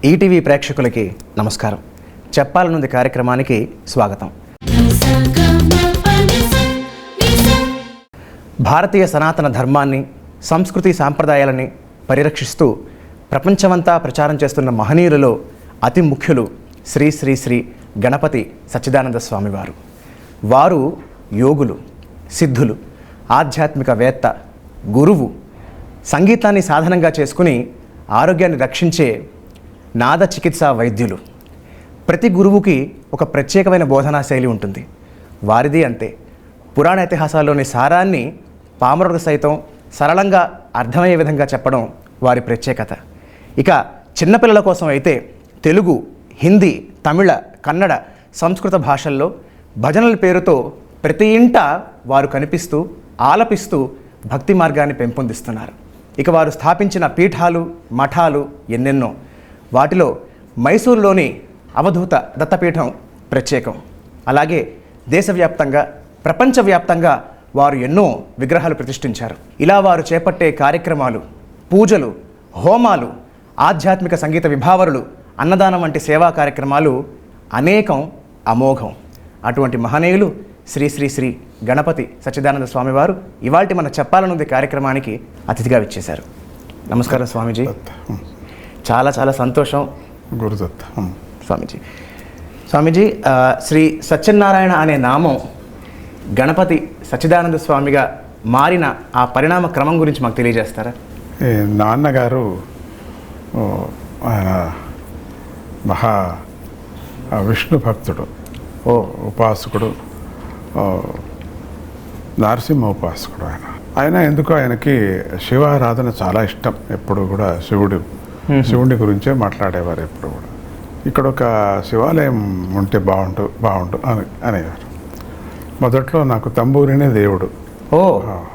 ETV ప్రేక్షకులకి నమస్కారం. చెప్పాలనుంది కార్యక్రమానికి స్వాగతం. భారతీయ సనాతన ధర్మాన్ని, సంస్కృతి సాంప్రదాయాలని పరిరక్షిస్తూ ప్రపంచమంతా ప్రచారం చేస్తున్న మహనీయులలో అతి ముఖ్యులు శ్రీ శ్రీ శ్రీ గణపతి సచ్చిదానంద స్వామివారు. వారు యోగులు, సిద్ధులు, ఆధ్యాత్మికవేత్త, గురువు, సంగీతాన్ని సాధనంగా చేసుకుని ఆరోగ్యాన్ని రక్షించే నాద చికిత్సా వైద్యులు. ప్రతి గురువుకి ఒక ప్రత్యేకమైన బోధనా శైలి ఉంటుంది. వారిది అంతే. పురాణ ఇతిహాసాల్లోని సారాన్ని పామరులకు సైతం సరళంగా అర్థమయ్యే విధంగా చెప్పడం వారి ప్రత్యేకత. ఇక చిన్నపిల్లల కోసం అయితే తెలుగు, హిందీ, తమిళ, కన్నడ, సంస్కృత భాషల్లో భజనల పేరుతో ప్రతి ఇంట వారు కనిపిస్తూ ఆలపిస్తూ భక్తి మార్గాన్ని పెంపొందిస్తున్నారు. ఇక వారు స్థాపించిన పీఠాలు, మఠాలు ఎన్నెన్నో. వాటిలో మైసూరులోని అవధూత దత్తపీఠం ప్రత్యేకం. అలాగే దేశవ్యాప్తంగా, ప్రపంచవ్యాప్తంగా వారు ఎన్నో విగ్రహాలు ప్రతిష్ఠించారు. ఇలా వారు చేపట్టే కార్యక్రమాలు, పూజలు, హోమాలు, ఆధ్యాత్మిక సంగీత విభావరులు, అన్నదానం వంటి సేవా కార్యక్రమాలు అనేకం, అమోఘం. అటువంటి మహనీయులు శ్రీ శ్రీ శ్రీ గణపతి సచ్చిదానంద స్వామివారు ఇవాల్టి మన చెప్పాలనుంది కార్యక్రమానికి అతిథిగా విచ్చేశారు. నమస్కారం స్వామీజీ. చాలా చాలా సంతోషం. గురుదత్త. స్వామీజీ, శ్రీ సత్యనారాయణ అనే నామం గణపతి సచ్చిదానంద స్వామిగా మారిన ఆ పరిణామ క్రమం గురించి మాకు తెలియజేస్తారా? నాన్నగారు ఆయన మహా విష్ణు భక్తుడు, ఉపాసకుడు, నరసింహ ఉపాసకుడు. ఆయన ఎందుకో ఆయనకి శివారాధన చాలా ఇష్టం. ఎప్పుడు కూడా శివుడి గురించే మాట్లాడేవారు ఎప్పుడు కూడా. ఇక్కడ ఒక శివాలయం ఉంటే బాగుండు అనేవారు. మొదట్లో నాకు తంబూరినే దేవుడు,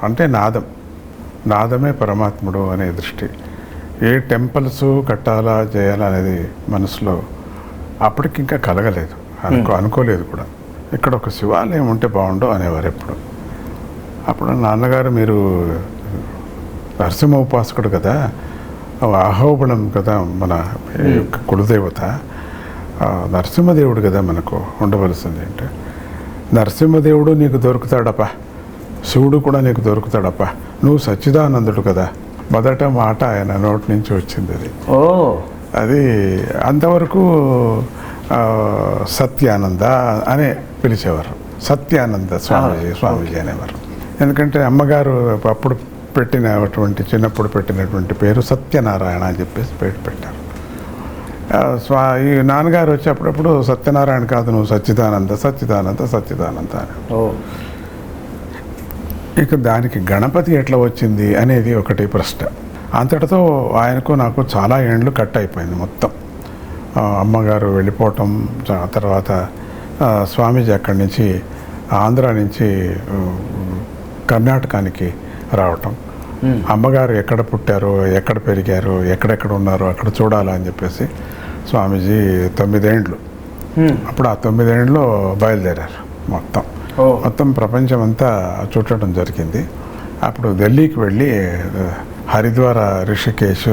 అంటే నాదమే పరమాత్ముడు అనే దృష్టి. ఏ టెంపుల్స్ కట్టాలా చేయాలా అనేది మనసులో అప్పటికి ఇంకా కలగలేదు, అనుకోలేదు కూడా. ఇక్కడ ఒక శివాలయం ఉంటే బాగుండు అనేవారు ఎప్పుడు. అప్పుడు నాన్నగారు, మీరు నరసింహ ఉపాసకుడు కదా, అహోబలం కదా మన కులదేవత, నరసింహదేవుడు కదా మనకు ఉండవలసింది. అంటే నరసింహదేవుడు నీకు దొరుకుతాడప్పా, శివుడు కూడా నీకు దొరుకుతాడప్పా, నువ్వు సచ్చిదానందుడు కదా. మొదట మాట ఆయన నోటి నుంచి వచ్చింది అది. అది అంతవరకు సత్యానంద అనే పిలిచేవారు. సత్యానంద స్వామీజీ అనేవారు. ఎందుకంటే అమ్మగారు అప్పుడు చిన్నప్పుడు పెట్టినటువంటి పేరు సత్యనారాయణ అని చెప్పేసి పేరు పెట్టారు. ఈ నాన్నగారు వచ్చి అప్పుడప్పుడు సత్యనారాయణ కాదు, నువ్వు సచ్చిదానంద అని. ఇక దానికి గణపతి ఎట్లా వచ్చింది అనేది ఒకటి ప్రశ్న. అంతటితో ఆయనకు నాకు చాలా ఏండ్లు కట్ అయిపోయింది మొత్తం. అమ్మగారు వెళ్ళిపోవటం, తర్వాత స్వామీజీ అక్కడి నుంచి ఆంధ్ర నుంచి కర్ణాటకానికి రావటం, అమ్మగారు ఎక్కడ పుట్టారో, ఎక్కడ పెరిగారో, ఎక్కడెక్కడ ఉన్నారో అక్కడ చూడాలని చెప్పేసి స్వామీజీ 9 ఏండ్లు, అప్పుడు ఆ 9 ఏండ్లో బయలుదేరారు. మొత్తం ప్రపంచం అంతా చూడటం జరిగింది. అప్పుడు ఢిల్లీకి వెళ్ళి హరిద్వార, రిషికేశ్,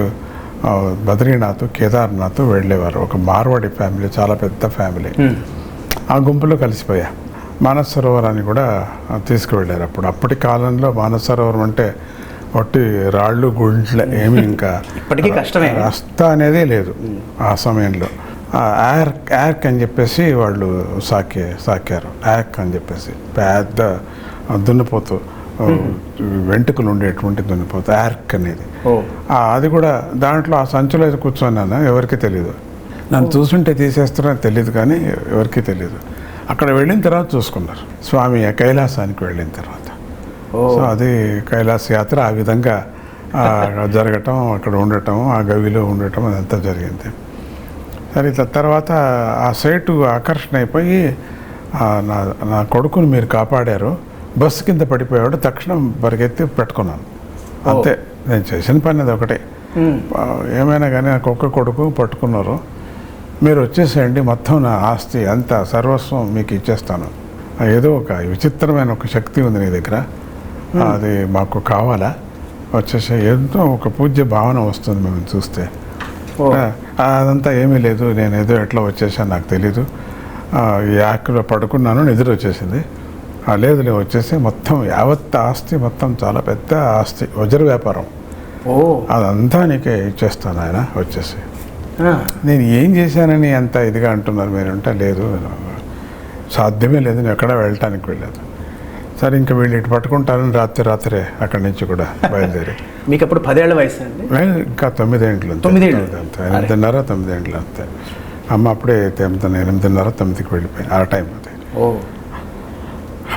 బద్రీనాథ్, కేదార్నాథ్ వెళ్ళేవారు. ఒక మార్వాడి ఫ్యామిలీ, చాలా పెద్ద ఫ్యామిలీ. ఆ గుంపులో కలిసిపోయా. మానస సరోవరాన్ని కూడా తీసుకువెళ్ళారు. అప్పటి కాలంలో మానస సరోవరం అంటే ఒట్టి రాళ్ళు గుంట్ల, ఏమి ఇంకా కష్టమే, రస్తా అనేదే లేదు ఆ సమయంలో. యార్క్ అని చెప్పేసి వాళ్ళు సాకారు. యార్క్ అని చెప్పేసి పెద్ద దున్నపోతు, వెంట్రుకలు ఉండేటువంటి దున్నపోతు యార్క్ అనేది. అది కూడా దాంట్లో ఆ సంచులో కూర్చొన్నాను, ఎవరికి తెలియదు. నన్ను చూసుంటే తీసేస్తారని తెలియదు, కానీ ఎవరికి తెలియదు. అక్కడ వెళ్ళిన తర్వాత చూసుకున్నారు స్వామి కైలాసానికి వెళ్ళిన తర్వాత. సో అది కైలాస యాత్ర ఆ విధంగా జరగటం, అక్కడ ఉండటం, ఆ గవిలో ఉండటం, అదంతా జరిగింది. సరే, తర్వాత ఆ సైటు ఆకర్షణ అయిపోయి, నా కొడుకుని మీరు కాపాడారు, బస్సు కింద పడిపోయాడు, తక్షణం పరిగెత్తి పెట్టుకున్నాను. అంతే, నేను చేసిన పని అది ఒకటే. ఏమైనా కానీ నాకు ఒక్క కొడుకు పట్టుకున్నారు, మీరు వచ్చేసేయండి, మొత్తం నా ఆస్తి అంతా సర్వస్వం మీకు ఇచ్చేస్తాను. ఏదో ఒక విచిత్రమైన ఒక శక్తి ఉంది నీ దగ్గర, అది మాకు కావాలా, వచ్చేసే ఎంతో ఒక పూజ్య భావన వస్తుంది మేము చూస్తే ఓ. అదంతా ఏమీ లేదు, నేను ఏదో ఎట్లా వచ్చేసాను నాకు తెలీదు, ఈ యాక్లో పడుకున్నాను, నిద్ర వచ్చేసింది. లేదు నేను వచ్చేసి మొత్తం యావత్ ఆస్తి మొత్తం చాలా పెద్ద ఆస్తి, వజ్ర వ్యాపారం, ఓ అదంతా నీకే ఇచ్చేస్తాను ఆయన వచ్చేసి. ఆ. నేను ఏం చేశానని అంత ఇదిగా అంటున్నారు మీరంటే, లేదు సాధ్యమే లేదు, నేను ఎక్కడ వెళ్ళటానికి వెళ్ళలేదు. సరే ఇంకా వీళ్ళు ఇటు పట్టుకుంటారని రాత్రే అక్కడి నుంచి కూడా బయలుదేరి మీకు అప్పుడు 10 ఏళ్ల వయసు అండి? ఇంకా 9 ఏండ్లు అంతే. 9 ఏళ్ళు? అంతే 8:30 9 ఏండ్లు అంతే. అమ్మ అప్పుడే 8:30 9కి వెళ్ళిపోయి ఆ టైం అది. ఓ.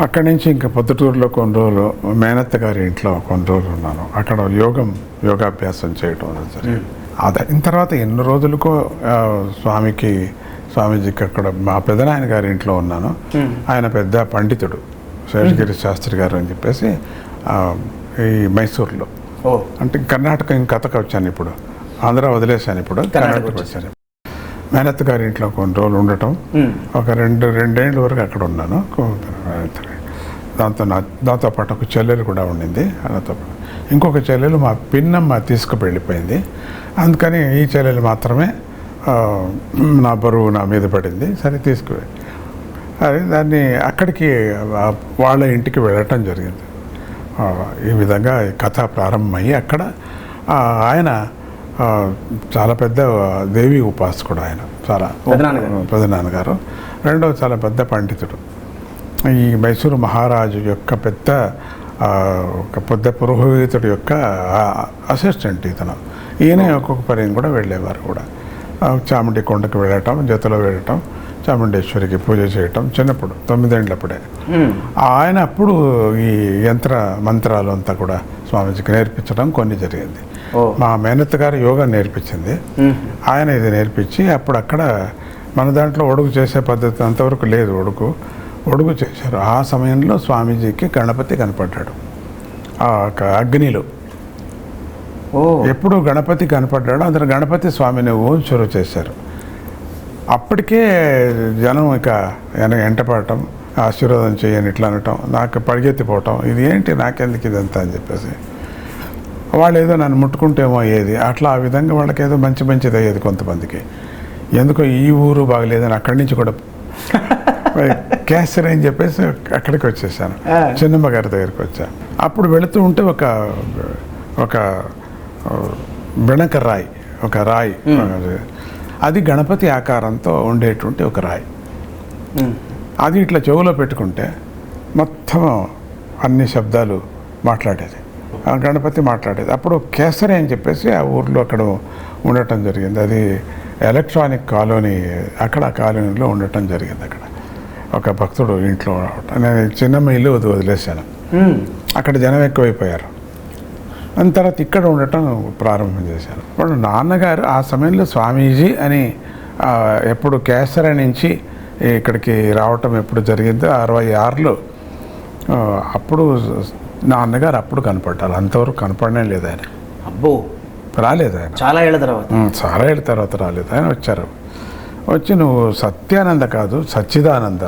అక్కడి నుంచి ఇంకా పొద్దుటూరులో కొన్ని రోజులు మేనత్త గారి ఇంట్లో కొన్ని రోజులు ఉన్నాను. అక్కడ యోగాభ్యాసం చేయటం జరిగింది. అదైన తర్వాత ఎన్ని రోజులకో స్వామీజీకి అక్కడ మా పెదనాయన గారి ఇంట్లో ఉన్నాను. ఆయన పెద్ద పండితుడు, శేషగిరి శాస్త్రి గారు అని చెప్పేసి, ఈ మైసూర్లో. ఓ. అంటే కర్ణాటక కథకు వచ్చాను, ఇప్పుడు ఆంధ్ర వదిలేశాను, ఇప్పుడు కర్ణాటక వచ్చాను. మేనత్ గారి ఇంట్లో కొన్ని రోజులు ఉండటం, ఒక రెండేళ్ళ వరకు అక్కడ ఉన్నాను. దాంతో పాటు ఒక చెల్లెలు కూడా ఉండింది. నాతో పాటు ఇంకొక చెల్లెలు మా పిన్నమ్మ తీసుకువెళ్ళిపోయింది. అందుకని ఈ చెల్లెలు మాత్రమే నా బరువు నా మీద పడింది. సరే తీసుకువెళ్ళి అది దాన్ని అక్కడికి వాళ్ళ ఇంటికి వెళ్ళటం జరిగింది. ఈ విధంగా ఈ కథ ప్రారంభమయ్యి అక్కడ ఆయన చాలా పెద్ద దేవి ఉపాసకుడు, ఆయన చాలా పెదనాన్నగారు. రెండవ చాలా పెద్ద పండితుడు, ఈ మైసూరు మహారాజు యొక్క ఒక పెద్ద పురోహితుడు యొక్క అసిస్టెంట్ ఇతను. ఈయన ఒక్కొక్క పర్యం కూడా వెళ్ళేవారు కూడా. చాముండి కొండకు వెళ్ళటం, జతలో వెళ్ళటం, చాముండేశ్వరికి పూజ చేయటం చిన్నప్పుడు 9 ఏళ్ళప్పుడే. ఆయన అప్పుడు ఈ యంత్ర మంత్రాలు అంతా కూడా స్వామీజీకి నేర్పించడం కొన్ని జరిగింది. మా మేనత్త గారు యోగా నేర్పించింది, ఆయన ఇది నేర్పించి అప్పుడు అక్కడ మన దాంట్లో ఒడుగు చేసే పద్ధతి అంతవరకు లేదు. ఒడుగు చేశారు. ఆ సమయంలో స్వామీజీకి గణపతి కనపడ్డాడు ఆ అగ్నిలో. ఎప్పుడు గణపతి కనపడ్డాడో అందులో గణపతి స్వామిని ఊంచురు చేశారు. అప్పటికే జనం ఇక ఎంటపడటం, ఆశీర్వాదం చేయని ఇట్లా అనటం, నాకు పరిగెత్తిపోవటం, ఇది ఏంటి నాకెందుకు ఇదంతా అని చెప్పేసి. వాళ్ళు ఏదో నన్ను ముట్టుకుంటేమో అయ్యేది, అట్లా ఆ విధంగా వాళ్ళకి ఏదో మంచిది అయ్యేది కొంతమందికి. ఎందుకో ఈ ఊరు బాగలేదని అక్కడి నుంచి కూడా క్యాన్సర్ అని చెప్పేసి అక్కడికి వచ్చేసాను, చిన్నమ్మ గారి దగ్గరికి వచ్చాను. అప్పుడు వెళుతూ ఉంటే ఒక బెణక రాయి, ఒక రాయి, అది గణపతి ఆకారంతో ఉండేటువంటి ఒక రాయి. అది ఇట్లా చెవులో పెట్టుకుంటే మొత్తం అన్ని శబ్దాలు మాట్లాడేది, ఆ గణపతి మాట్లాడేది. అప్పుడు కేసరి అని చెప్పేసి ఆ ఊర్లో అక్కడ ఉండటం జరిగింది. అది ఎలక్ట్రానిక్ కాలనీ, అక్కడ ఆ కాలనీలో ఉండటం జరిగింది. అక్కడ ఒక భక్తుడు ఇంట్లో, నేను చిన్నమ్మ ఇల్లు వదిలేశాను, అక్కడ జనం ఎక్కువైపోయారు. దాని తర్వాత ఇక్కడ ఉండటం ప్రారంభం చేశాను. ఇప్పుడు నాన్నగారు ఆ సమయంలో స్వామీజీ అని ఎప్పుడు కేసరి నుంచి ఇక్కడికి రావటం ఎప్పుడు జరిగిందో 66లో, అప్పుడు నాన్నగారు అప్పుడు కనపడ్డారు. అంతవరకు కనపడనే లేదు ఆయన. అబ్బో, రాలేదు ఆయన, చాలా ఏళ్ళ తర్వాత రాలేదు ఆయన. వచ్చి నువ్వు సత్యానంద కాదు సచ్చిదానంద,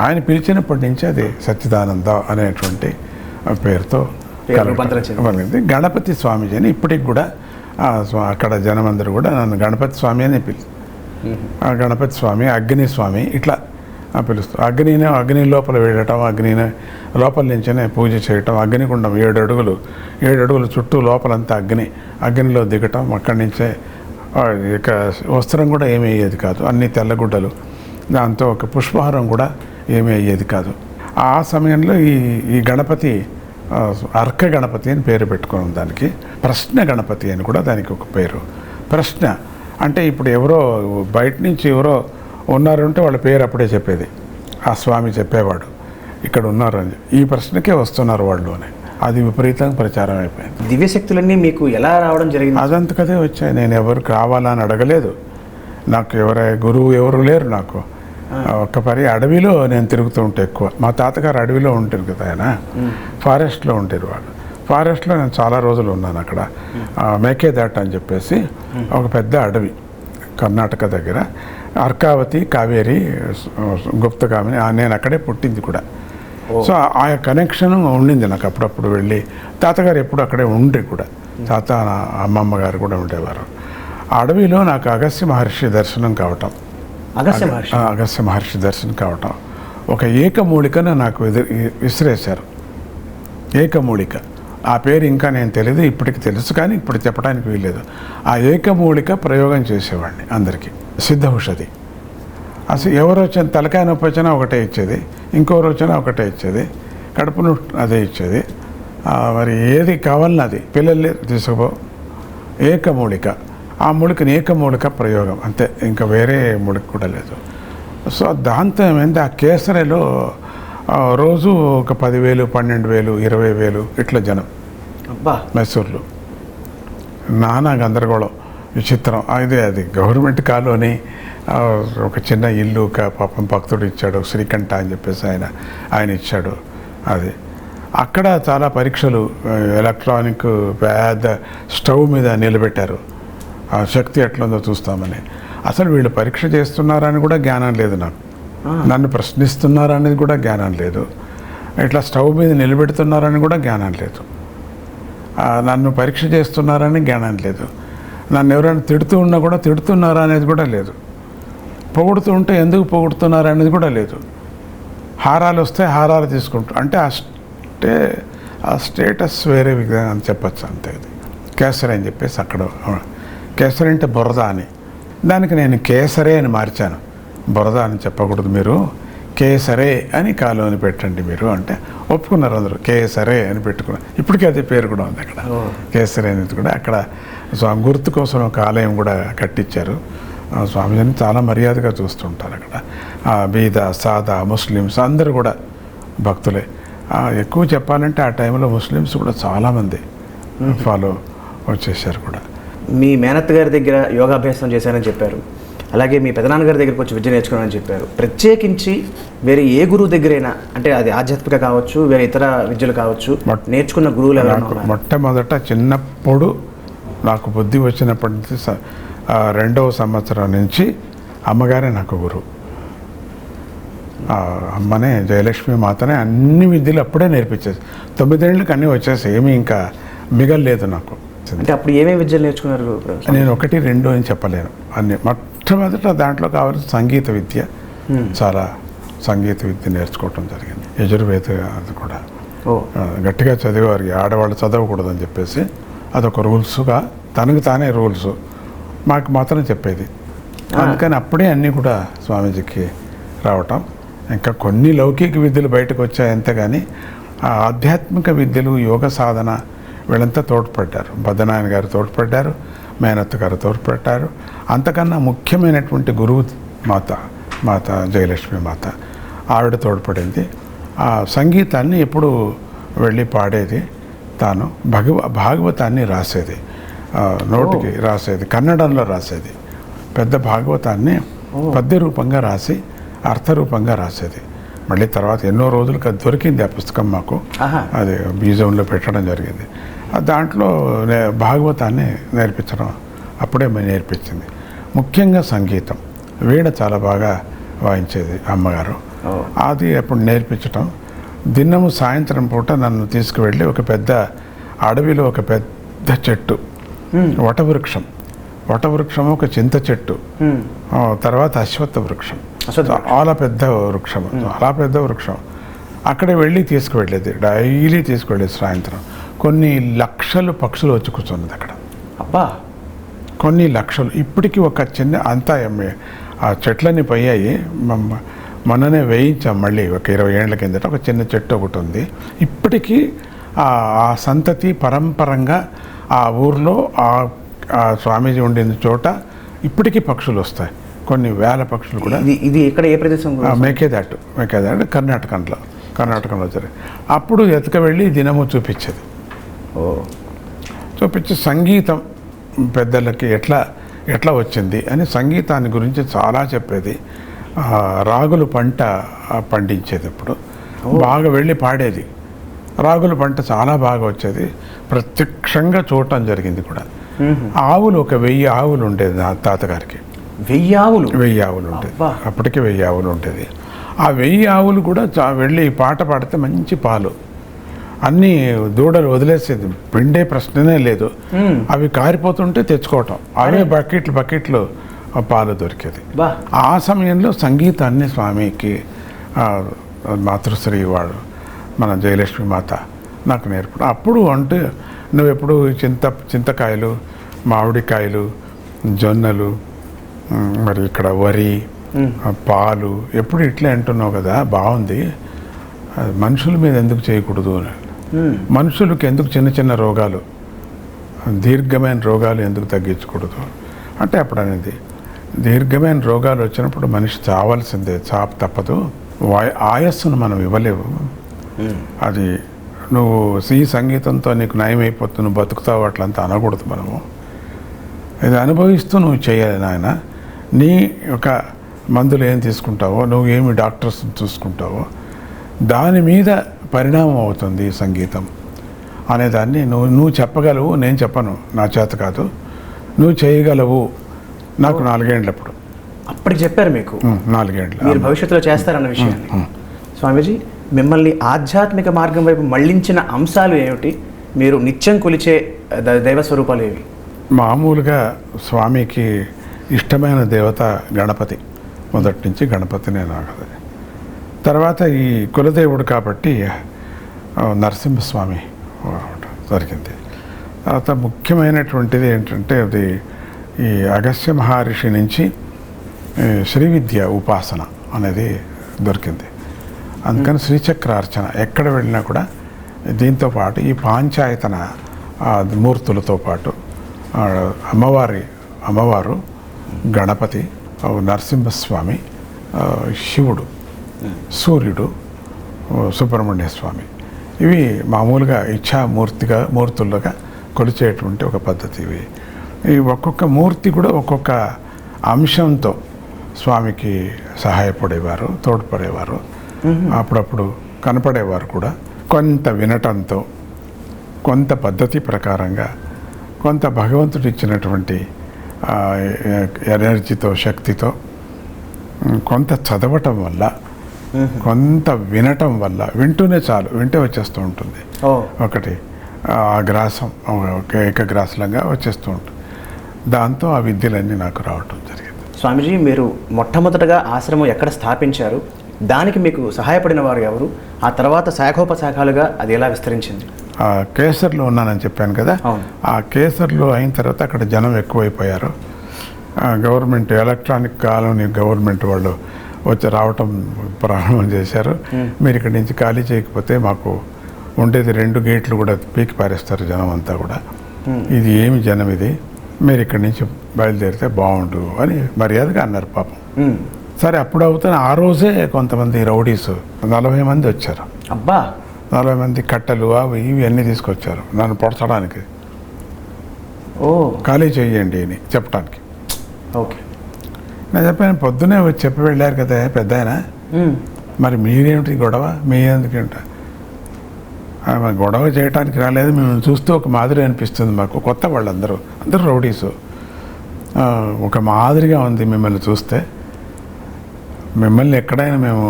ఆయన పిలిచినప్పటి నుంచి అది సచ్చిదానంద అనేటువంటి పేరుతో కలిగింది. గణపతి స్వామీజీ అని ఇప్పటికి కూడా అక్కడ జనమందరూ కూడా నన్ను గణపతి స్వామి అని గణపతి స్వామి, అగ్ని స్వామి ఇట్లా పిలుస్తాం. అగ్ని లోపల వెళ్ళటం, అగ్నిని లోపల నుంచినే పూజ చేయటం, అగ్నికుండం 7 అడుగులు చుట్టూ లోపలంతా అగ్నిలో దిగటం. అక్కడి నుంచే ఇక వస్త్రం కూడా ఏమీ అయ్యేది కాదు, అన్ని తెల్లగుడ్డలు, దాంతో ఒక పుష్పహారం కూడా ఏమీ అయ్యేది కాదు. ఆ సమయంలో ఈ గణపతి అర్క గణపతి అని పేరు పెట్టుకున్నాం. దానికి ప్రశ్న గణపతి అని కూడా దానికి ఒక పేరు. ప్రశ్న అంటే ఇప్పుడు ఎవరో బయట నుంచి ఎవరో ఉన్నారంటే వాళ్ళ పేరు అప్పుడే చెప్పేది, ఆ స్వామి చెప్పేవాడు ఇక్కడ ఉన్నారు అని. ఈ ప్రశ్నకే వస్తున్నారు వాళ్ళు అని, అది విపరీతంగా ప్రచారం అయిపోయింది. దివ్యశక్తులన్నీ మీకు ఎలా రావడం జరిగింది? అదంతకదే వచ్చాయి. నేను ఎవరు కావాలని అడగలేదు, నాకు గురువు ఎవరు లేరు. నాకు ఒక్కపరి అడవిలో నేను తిరుగుతూ ఉంటే ఎక్కువ. మా తాతగారు అడవిలో ఉంటారు కదా, ఆయన ఫారెస్ట్లో ఉంటారు వాళ్ళు. ఫారెస్ట్లో నేను చాలా రోజులు ఉన్నాను అక్కడ. మేకేదాట అని చెప్పేసి ఒక పెద్ద అడవి కర్ణాటక దగ్గర, అర్కావతి, కావేరి, గుప్తగామిని, నేను అక్కడే పుట్టింది కూడా. సో ఆ కనెక్షన్ ఉండింది నాకు. అప్పుడప్పుడు వెళ్ళి తాతగారు ఎప్పుడు అక్కడే ఉండే కూడా, తాత అమ్మమ్మ గారు కూడా ఉండేవారు. అడవిలో నాకు అగస్త్య మహర్షి దర్శనం కావటం, అగస్త్య మహర్షి. అగస్త్య మహర్షి దర్శనం కావటం, ఒక ఏకమూలికను నాకు విసిరేశారు. ఏకమూలిక ఆ పేరు ఇంకా నేను తెలియదు, ఇప్పటికి తెలుసు కానీ ఇప్పుడు చెప్పడానికి వీల్లేదు. ఆ ఏకమూలిక ప్రయోగం చేసేవాడిని అందరికీ. సిద్ధ ఔషధి. అసలు ఎవరు వచ్చిన తలకాయ నొప్పి వచ్చినా ఒకటే ఇచ్చేది, ఇంకోరు వచ్చినా ఒకటే ఇచ్చేది, కడుపును అదే ఇచ్చేది. మరి ఏది కావాలన్నా అది, పిల్లల్ని తీసుకుపో. ఏకమూలిక, ఆ మూలికని ఏకమూలిక ప్రయోగం అంతే, ఇంకా వేరే మూలిక కూడా లేదు. సో దాంతో ఏమైంది, ఆ కేసరిలో రోజు ఒక 10,000, 12,000, 20,000 ఇట్లా జనం. అబ్బా. మైసూర్లో నానా గందరగోళం, విచిత్రం. అది గవర్నమెంట్ కాలోని ఒక చిన్న ఇల్లు, ఒక పాపం భక్తుడు ఇచ్చాడు, శ్రీకంఠ అని చెప్పేసి ఆయన ఇచ్చాడు. అది అక్కడ చాలా పరీక్షలు, ఎలక్ట్రానిక్ పెద్ద స్టవ్ మీద నిలబెట్టారు, ఆ శక్తి ఎట్లుందో చూస్తామని. అసలు వీళ్ళు పరీక్ష చేస్తున్నారని కూడా జ్ఞానం లేదు నాకు, నన్ను ప్రశ్నిస్తున్నారనేది కూడా జ్ఞానం లేదు, ఇట్లా స్టవ్ మీద నిలబెడుతున్నారని కూడా జ్ఞానం లేదు, నన్ను పరీక్ష చేస్తున్నారని జ్ఞానం లేదు, నన్ను ఎవరైనా తిడుతూ ఉన్నా కూడా తిడుతున్నారా అనేది కూడా లేదు, పొగుడుతూ ఉంటే ఎందుకు పొగుడుతున్నారు అనేది కూడా లేదు. హారాలు వస్తే హారాలు తీసుకుంటూ, అంటే ఆ స్టేటస్ వేరే విధంగా అని చెప్పచ్చు అంతే. అది కేసరి అని చెప్పేసి అక్కడ, కేసరి అంటే బురద అని, దానికి నేను కేసరే అని మార్చాను. బురద అని చెప్పకూడదు మీరు, కేసరే అని కాలువని పెట్టండి మీరు అంటే ఒప్పుకున్నారు అందరూ. కేసరే అని పెట్టుకున్నారు. ఇప్పటికీ అదే పేరు కూడా ఉంది అక్కడ, కేసరే అనేది కూడా. అక్కడ స్వామి గుర్తు కోసం ఒక ఆలయం కూడా కట్టించారు. స్వామిజీని చాలా మర్యాదగా చూస్తుంటారు అక్కడ. బీద, సాదా, ముస్లిమ్స్ అందరూ కూడా భక్తులే. ఎక్కువ చెప్పాలంటే ఆ టైంలో ముస్లిమ్స్ కూడా చాలామంది ఫాలో వచ్చేసారు కూడా. మీ మేనత్ గారి దగ్గర యోగాభ్యాసం చేశారని చెప్పారు, అలాగే మీ పెదనాన్నగారి దగ్గరికి వచ్చి విద్య నేర్చుకున్నారని చెప్పారు. ప్రత్యేకించి వేరే ఏ గురువు దగ్గరైనా, అంటే అది ఆధ్యాత్మిక కావచ్చు, వేరే ఇతర విద్యలు కావచ్చు, నేర్చుకున్న గురువులు ఎవరైనా? మొట్టమొదట చిన్నప్పుడు నాకు బుద్ధి వచ్చినప్పటి నుంచి 2వ సంవత్సరం నుంచి అమ్మగారే నాకు గురువు. అమ్మనే, జయలక్ష్మి మాతనే అన్ని విద్యలు అప్పుడే నేర్పించేది. 9 ఏళ్ళకి అన్నీ వచ్చేసి ఏమీ ఇంకా మిగల్లేదు నాకు. అంటే అప్పుడు ఏమేమి విద్యలు నేర్చుకున్నారు? నేను 1, 2 అని చెప్పలేను. అన్ని మొట్టమొదట దాంట్లో కావాల్సిన సంగీత విద్య, చాలా సంగీత విద్య నేర్చుకోవటం జరిగింది. యజుర్వేద అది కూడా గట్టిగా చదివేవారికి, ఆడవాళ్ళు చదవకూడదని చెప్పేసి అదొక రూల్స్గా, తనకు తానే రూల్స్ మాకు మాత్రం చెప్పేది. అందుకని అప్పుడే అన్నీ కూడా స్వామీజీకి రావటం. ఇంకా కొన్ని లౌకిక విద్యలు బయటకు వచ్చాయి అంతేగాని ఆధ్యాత్మిక విద్యలు, యోగ సాధన వీళ్ళంతా తోడ్పడ్డారు. బద్దనాయన గారు తోడ్పడ్డారు, మేనత్త గారు తోడ్పడ్డారు. అంతకన్నా ముఖ్యమైనటువంటి గురువు మాత జయలక్ష్మి మాత, ఆవిడ తోడ్పడింది. ఆ సంగీతాన్ని ఎప్పుడు వెళ్ళి పాడేది తాను. భాగవతాన్ని రాసేది, నోటికి రాసేది, కన్నడంలో రాసేది. పెద్ద భాగవతాన్ని పద్య రూపంగా రాసి అర్థరూపంగా రాసేది. మళ్ళీ తర్వాత ఎన్నో రోజులకు అది దొరికింది ఆ పుస్తకం మాకు. అది మ్యూజియంలో పెట్టడం జరిగింది. దాంట్లో భాగవతాన్ని నేర్పించడం అప్పుడే నేర్పించింది. ముఖ్యంగా సంగీతం, వీణ చాలా బాగా వాయించేది అమ్మగారు. అది అప్పుడు నేర్పించటం. దినము సాయంత్రం పూట నన్ను తీసుకువెళ్ళి ఒక పెద్ద అడవిలో ఒక పెద్ద చెట్టు, వటవృక్షం, ఒక చింత చెట్టు, తర్వాత అశ్వత్థ వృక్షం, చాలా పెద్ద వృక్షం. అక్కడ వెళ్ళి తీసుకువెళ్ళేది, డైలీ తీసుకువెళ్ళేది సాయంత్రం. కొన్ని లక్షలు పక్షులు వచ్చి కూర్చున్నది అక్కడ. అబ్బా, కొన్ని లక్షలు. ఇప్పటికీ ఒక చిన్న అంతా ఆ చెట్లన్నీ పోయాయి. మొన్ననే వేయించాం మళ్ళీ, ఒక 20 ఏళ్ల కిందట ఒక చిన్న చెట్టు ఒకటి ఉంది. ఇప్పటికీ ఆ సంతతి పరంపరంగా ఆ ఊర్లో ఆ స్వామీజీ ఉండిన చోట ఇప్పటికీ పక్షులు వస్తాయి, కొన్ని వేల పక్షులు కూడా. ఇది ఇక్కడ ఏ ప్రదేశం? మేకేదాటు కర్ణాటకలో జరిగింది. అప్పుడు ఎతక వెళ్ళి దినము చూపించేది. చూపించి సంగీతం పెద్దలకి ఎట్లా వచ్చింది అని సంగీతాన్ని గురించి చాలా చెప్పేది. రాగులు పంట పండించేది అప్పుడు బాగా వెళ్ళి పాడేది. రాగుల పంట చాలా బాగా వచ్చేది, ప్రత్యక్షంగా చూడటం జరిగింది కూడా. ఆవులు ఒక 1000 ఆవులు ఉండేది నా తాతగారికి. 1000 ఆవులు? 1000 ఆవులు ఉండేది అప్పటికే. 1000 ఆవులు ఉండేది. ఆ 1000 ఆవులు కూడా వెళ్ళి పాట పాడితే మంచి పాలు. అన్నీ దూడలు వదిలేసేది, పిండే ప్రశ్ననే లేదు. అవి కారిపోతుంటే తెచ్చుకోవటం, అవే బకెట్లు పాలు దొరికేది. ఆ సమయంలో సంగీతాన్ని స్వామికి మాతృశ్రీ వాడు మన జయలక్ష్మి మాత నాకు నేర్పడం. అప్పుడు అంటే నువ్వు ఎప్పుడు చింతకాయలు, మామిడికాయలు, జొన్నలు, మరి ఇక్కడ వరి, పాలు ఎప్పుడు ఇట్లే అంటున్నావు కదా, బాగుంది. మనుషుల మీద ఎందుకు చేయకూడదు, మనుషులకు ఎందుకు చిన్న చిన్న రోగాలు, దీర్ఘమైన రోగాలు ఎందుకు తగ్గించకూడదు అంటే అప్పుడు అనేది, దీర్ఘమైన రోగాలు వచ్చినప్పుడు మనిషి చావాల్సిందే, తప్పదు. ఆయస్సును మనం ఇవ్వలేవు. అది నువ్వు ఈ సంగీతంతో నీకు నయం అయిపోతుంది, నువ్వు బతుకుతావు అట్లంతా అనకూడదు. మనము ఇది అనుభవిస్తూ నువ్వు చేయాలి నాయన. నీ యొక్క మందులు ఏం తీసుకుంటావో, నువ్వు ఏమి డాక్టర్స్ చూసుకుంటావో దాని మీద పరిణామం అవుతుంది ఈ సంగీతం అనేదాన్ని నువ్వు చెప్పగలవు, నేను చెప్పను, నా చేత కాదు, నువ్వు చేయగలవు. నాకు 4 ఏళ్ళప్పుడు అప్పటికి చెప్పారు మీకు 4 ఏళ్ళు మీరు భవిష్యత్తులో చేస్తారన్న విషయాన్ని. స్వామీజీ, మిమ్మల్ని ఆధ్యాత్మిక మార్గం వైపు మళ్లించిన అంశాలు ఏమిటి? మీరు నిత్యం కొలిచే దైవ స్వరూపాలు ఏవి? మామూలుగా స్వామికి ఇష్టమైన దేవత గణపతి, మొదటి నుంచి గణపతినే నాకు. తర్వాత ఈ కులదేవుడు కాబట్టి నరసింహస్వామి జరిగింది. తర్వాత ముఖ్యమైనటువంటిది ఏంటంటే అది ఈ అగస్త్య మహర్షి నుంచి శ్రీ విద్య ఉపాసన అనేది దొరికింది. అందుకని శ్రీచక్రార్చన ఎక్కడ వెళ్ళినా కూడా దీంతో పాటు ఈ పాంచాయతన మూర్తులతో పాటు అమ్మవారు, గణపతి, నరసింహస్వామి, శివుడు, సూర్యుడు, సుబ్రహ్మణ్య స్వామి, ఇవి మామూలుగా మూర్తులుగా కొలిచేటువంటి ఒక పద్ధతి. ఇవి ఈ ఒక్కొక్క మూర్తి కూడా ఒక్కొక్క అంశంతో స్వామికి సహాయపడేవారు, తోడ్పడేవారు, అప్పుడప్పుడు కనపడేవారు కూడా. కొంత వినటంతో, కొంత పద్ధతి ప్రకారంగా, కొంత భగవంతుడు ఇచ్చినటువంటి ఎనర్జీతో, శక్తితో, కొంత చదవటం వల్ల, కొంత వినటం వల్ల, వింటూనే చాలు, వింటే వచ్చేస్తూ ఉంటుంది. ఒకటి గ్రాసం, ఏకగ్రాసంగా వచ్చేస్తూ ఉంటుంది. దాంతో ఆ విద్యలన్నీ నాకు రావటం జరిగింది. స్వామీజీ, మీరు మొట్టమొదటగా ఆశ్రమం ఎక్కడ స్థాపించారు? దానికి మీకు సహాయపడిన వారు ఎవరు? ఆ తర్వాత శాఖోపశాఖలుగా అది ఎలా విస్తరించింది? కేసర్లో ఉన్నానని చెప్పాను కదా, ఆ కేసర్లో అయిన తర్వాత అక్కడ జనం ఎక్కువైపోయారు. గవర్నమెంట్ ఎలక్ట్రానిక్ కాలనీ గవర్నమెంట్ వాళ్ళు రావటం ప్రారంభం చేశారు. మీరు ఇక్కడి నుంచి ఖాళీ చేయకపోతే మాకు ఉండేది 2 గేట్లు కూడా పీకి పారేస్తారు జనం అంతా కూడా. ఇది ఏమి జనం ఇది, మీరు ఇక్కడి నుంచి బయలుదేరితే బాగుండు అని మర్యాదగా అన్నారు పాపం. సరే, అప్పుడు అవుతున్న ఆ రోజే కొంతమంది రౌడీస్ 40 మంది వచ్చారు. అబ్బా! 40 మంది కట్టెలు అవి ఇవి అన్నీ తీసుకొచ్చారు నన్ను పొడచడానికి. ఖాళీ చేయండి అని చెప్పడానికి. ఓకే, నేను చెప్పాను, పొద్దునే వచ్చి చెప్పి వెళ్ళారు కదా పెద్ద ఆయన, మరి మీరేమిటి గొడవ, మీ ఎందుకేంట? గొడవ చేయడానికి రాలేదు, మేము చూస్తూ ఒక మాదిరి అనిపిస్తుంది మాకు. కొత్త వాళ్ళు అందరూ రౌడీసు, ఒక మాదిరిగా ఉంది మిమ్మల్ని చూస్తే. మిమ్మల్ని ఎక్కడైనా మేము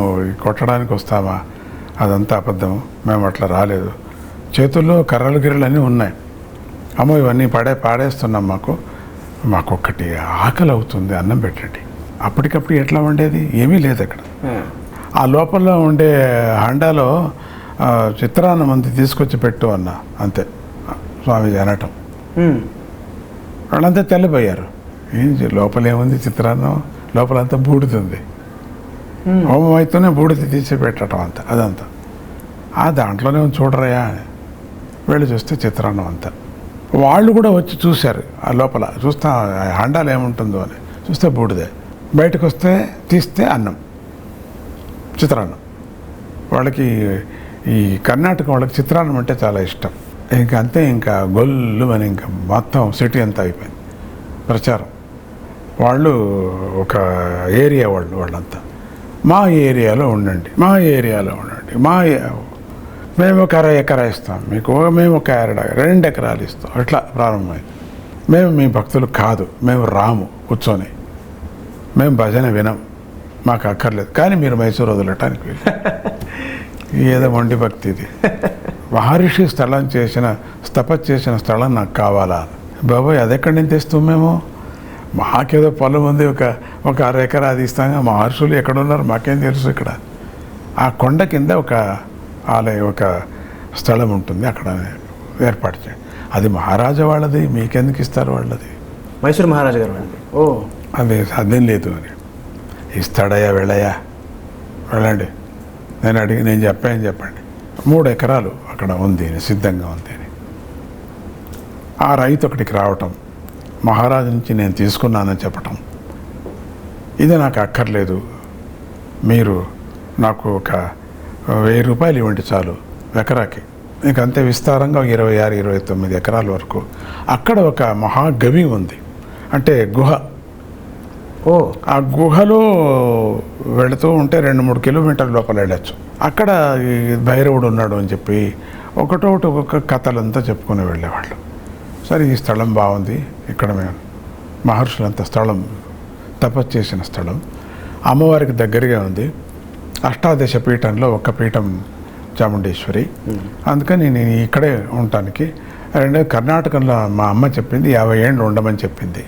కొట్టడానికి వస్తామా? అదంతా అబద్ధం, మేము అట్లా రాలేదు. చేతుల్లో కర్రలు గిర్రలు అన్నీ ఉన్నాయి. అమ్మో ఇవన్నీ పాడేస్తున్నాం, మాకొక్కటి ఆకలి అవుతుంది, అన్నం పెట్టండి. అప్పటికప్పుడు ఎట్లా వండేది? ఏమీ లేదు అక్కడ. ఆ లోపల ఉండే హండాలో చిత్రాన్నం అంత తీసుకొచ్చి పెట్టు అన్న, అంతే స్వామీజీ అనటం. వాళ్ళంతా తెల్లబోయారు. లోపల ఏముంది చిత్రాన్నం, లోపలంతా బూడుతుంది. హోమం అయితేనే బూడిద తీసి పెట్టడం అంతా, అదంతా. దాంట్లోనే చూడరయా అని వెళ్ళి చూస్తే చిత్రాన్నం అంతా. వాళ్ళు కూడా వచ్చి చూశారు, ఆ లోపల చూస్తా హండాలు ఏముంటుందో అని. చూస్తే బూడిదే, బయటకు వస్తే తీస్తే అన్నం, చిత్రాన్నం. వాళ్ళకి ఈ కర్ణాటక వాళ్ళకి చిత్రాన్నం అంటే చాలా ఇష్టం. ఇంకా గొల్లు అని ఇంకా మొత్తం సిటీ అంతా అయిపోయింది ప్రచారం. వాళ్ళు ఒక ఏరియా వాళ్ళంతా మా ఏరియాలో ఉండండి, మేము ఒక ఎకరా ఇస్తాం మీకు, మేము ఒక 2 ఎకరాలు ఇస్తాం. అట్లా ప్రారంభమైంది. మేము మీ భక్తులు కాదు, మేము రాము కూర్చొని, మేము భజన వినం, మాకు అక్కర్లేదు, కానీ మీరు మైసూరు వదలటానికి ఏదో మొండి భక్తి ఇది. మహర్షి తపస్సు చేసిన స్థలం నాకు కావాలా? బాబాయ్ అది ఎక్కడి నుంచి తెస్తాం మేము? మాకేదో పొలం ఉంది, ఒక 1/2 ఎకరా అది ఇస్తాం. మహర్షులు ఎక్కడున్నారు మాకేం తెలుసు? ఇక్కడ ఆ కొండ కింద ఒక ఆలయం, ఒక స్థలం ఉంటుంది, అక్కడ ఏర్పాటు చేయండి. అది మహారాజా వాళ్ళది, మీకెందుకు ఇస్తారు వాళ్ళది? మైసూరు మహారాజా గారు వాళ్ళది. ఓ అది సాధ్యం లేదు అని. ఇస్తాడయ్యా, వెళ్ళండి. నేను చెప్పండి 3 ఎకరాలు అక్కడ ఉంది, సిద్ధంగా ఉంది అని. ఆ రైతు ఒకటికి రావటం, మహారాజు నుంచి నేను తీసుకున్నానని చెప్పటం, ఇది నాకు అక్కర్లేదు, మీరు నాకు ఒక 1000 రూపాయలు ఇవ్వండి చాలు ఎకరాకి. ఇంకంతే విస్తారంగా 26-29 ఎకరాల వరకు. అక్కడ ఒక మహాగవి ఉంది, అంటే గుహ. ఓ ఆ గుహలో వెళుతూ ఉంటే 2-3 కిలోమీటర్ల లోపల వెళ్ళచ్చు. అక్కడ ఈ భైరవుడు ఉన్నాడు అని చెప్పి ఒక్కొక్క కథలంతా చెప్పుకొని వెళ్ళేవాళ్ళు. సరే, ఈ స్థలం బాగుంది, ఇక్కడ మేము మహర్షులంత స్థలం, తపస్సు చేసిన స్థలం, అమ్మవారికి దగ్గరగా ఉంది. అష్టాదశ పీఠంలో ఒక పీఠం చాముండేశ్వరి. అందుకని నేను ఇక్కడే ఉండటానికి, కర్ణాటకలో మా అమ్మ చెప్పింది 50 ఏళ్ళు ఉండమని చెప్పింది.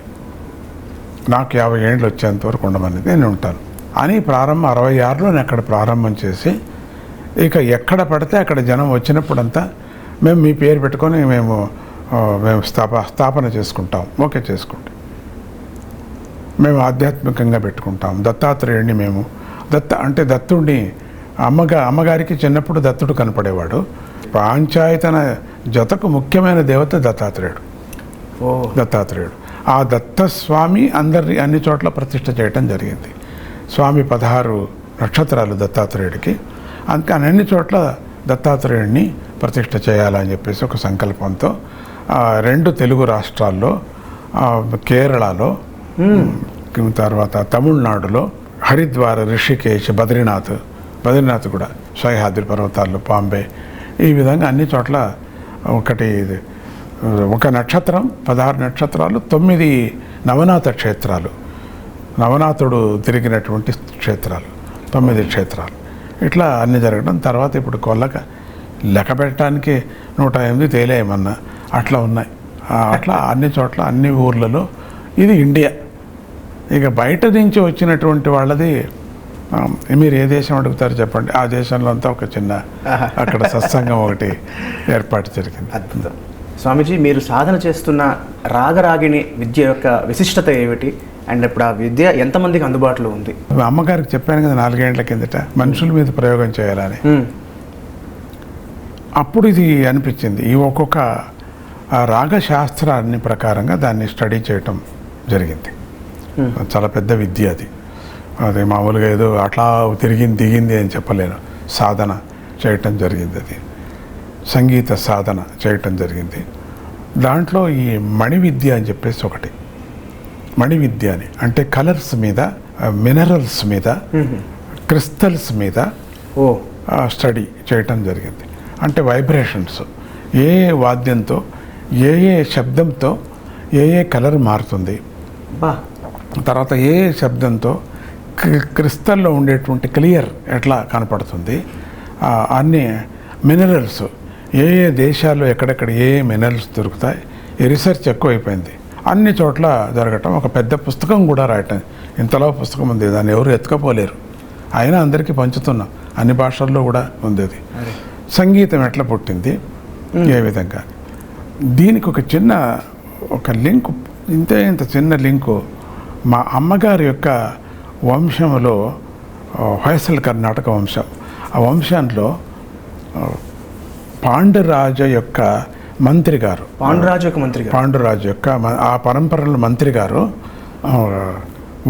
నాకు 50 ఏళ్ళు వచ్చేంత వరకు ఉండమనేది, నేను ఉంటాను అని 66లో నేను అక్కడ ప్రారంభం చేసి, ఇక ఎక్కడ పడితే అక్కడ జనం వచ్చినప్పుడంతా మేము మీ పేరు పెట్టుకొని మేము స్థాపన చేసుకుంటాం. ఓకే, చేసుకుంటాం. మేము ఆధ్యాత్మికంగా పెట్టుకుంటాం. దత్తాత్రేయుడిని మేము అంటే దత్తుడిని అమ్మగారికి చిన్నప్పుడు దత్తుడు కనపడేవాడు. పాంచాయతన జతకు ముఖ్యమైన దేవత దత్తాత్రేయుడు. దత్తాత్రేయుడు ఆ దత్తస్వామి అన్ని చోట్ల ప్రతిష్ఠ చేయటం జరిగింది. స్వామి 16 నక్షత్రాలు దత్తాత్రేయుడికి. అందుకని అన్ని చోట్ల దత్తాత్రేయుడిని ప్రతిష్ఠ చేయాలని చెప్పేసి ఒక సంకల్పంతో 2 తెలుగు రాష్ట్రాల్లో, కేరళలో, తర్వాత తమిళనాడులో, హరిద్వార్, రిషికేశ్, బద్రీనాథ్ కూడా, సహ్యాద్రి పర్వతాల్లో, బాంబే, ఈ విధంగా అన్ని చోట్ల ఒక నక్షత్రం, 16 నక్షత్రాలు, 9 నవనాథ క్షేత్రాలు, నవనాథుడు తిరిగినటువంటి క్షేత్రాలు, 9 క్షేత్రాలు, ఇట్లా అన్నీ జరగడం. తర్వాత ఇప్పుడు లెక్క పెట్టడానికి 108 తేలేయమన్నా అట్లా ఉన్నాయి. అట్లా అన్ని చోట్ల, అన్ని ఊర్లలో. ఇది ఇండియా. ఇక బయట నుంచి వచ్చినటువంటి వాళ్ళది మీరు ఏ దేశం అడుగుతారు చెప్పండి, ఆ దేశంలో అంతా ఒక చిన్న అక్కడ సత్సంగం ఒకటి ఏర్పాటు జరిగింది. అద్భుతం. స్వామీజీ, మీరు సాధన చేస్తున్న రాగరాగిణి విద్య యొక్క విశిష్టత ఏమిటి? అండ్ ఇప్పుడు ఆ విద్య ఎంతమందికి అందుబాటులో ఉంది? అమ్మగారికి చెప్పాను కదా 4 ఏళ్ల కిందట మనుషుల మీద ప్రయోగం చేయాలని. అప్పుడు ఇది అనిపించింది, ఈ ఒక్కొక్క రాగశాస్త్రాన్ని ప్రకారంగా దాన్ని స్టడీ చేయటం జరిగింది. చాలా పెద్ద విద్య అది. అది మామూలుగా ఏదో అట్లా దిగింది అని చెప్పలేను. సాధన చేయటం జరిగింది, అది సంగీత సాధన చేయటం జరిగింది. దాంట్లో ఈ మణి విద్య అని చెప్పేసి ఒకటి, మణి విద్య అని అంటే కలర్స్ మీద, మినరల్స్ మీద, క్రిస్టల్స్ మీద స్టడీ చేయటం జరిగింది. అంటే వైబ్రేషన్స్, ఏ వాద్యంతో, ఏ శబ్దంతో ఏ కలర్ మారుతుంది, తర్వాత ఏ శబ్దంతో క్రిస్టల్లో ఉండేటువంటి క్లియర్ ఎట్లా కనపడుతుంది, అన్ని మినరల్స్, ఏ దేశాల్లో ఎక్కడెక్కడ ఏ మినరల్స్ దొరుకుతాయి, ఈ రీసెర్చ్ ఎక్కువైపోయింది. అన్ని చోట్ల జరగటం, ఒక పెద్ద పుస్తకం కూడా రాయటం. ఇంతలో పుస్తకం ఉంది, దాన్ని ఎవరు ఎత్తుకపోలేరు, అయినా అందరికీ పంచుతున్నాం. అన్ని భాషల్లో కూడా ఉంది అది. సంగీతం ఎట్లా పుట్టింది, ఏ విధంగా, దీనికి ఒక లింక్, ఇంత చిన్న లింకు. మా అమ్మగారి యొక్క వంశంలో, హొయసల కర్ణాటక వంశం, ఆ వంశంలో పాండురాజు యొక్క మంత్రి గారు, పాండురాజు యొక్క ఆ పరంపరలో మంత్రి గారు,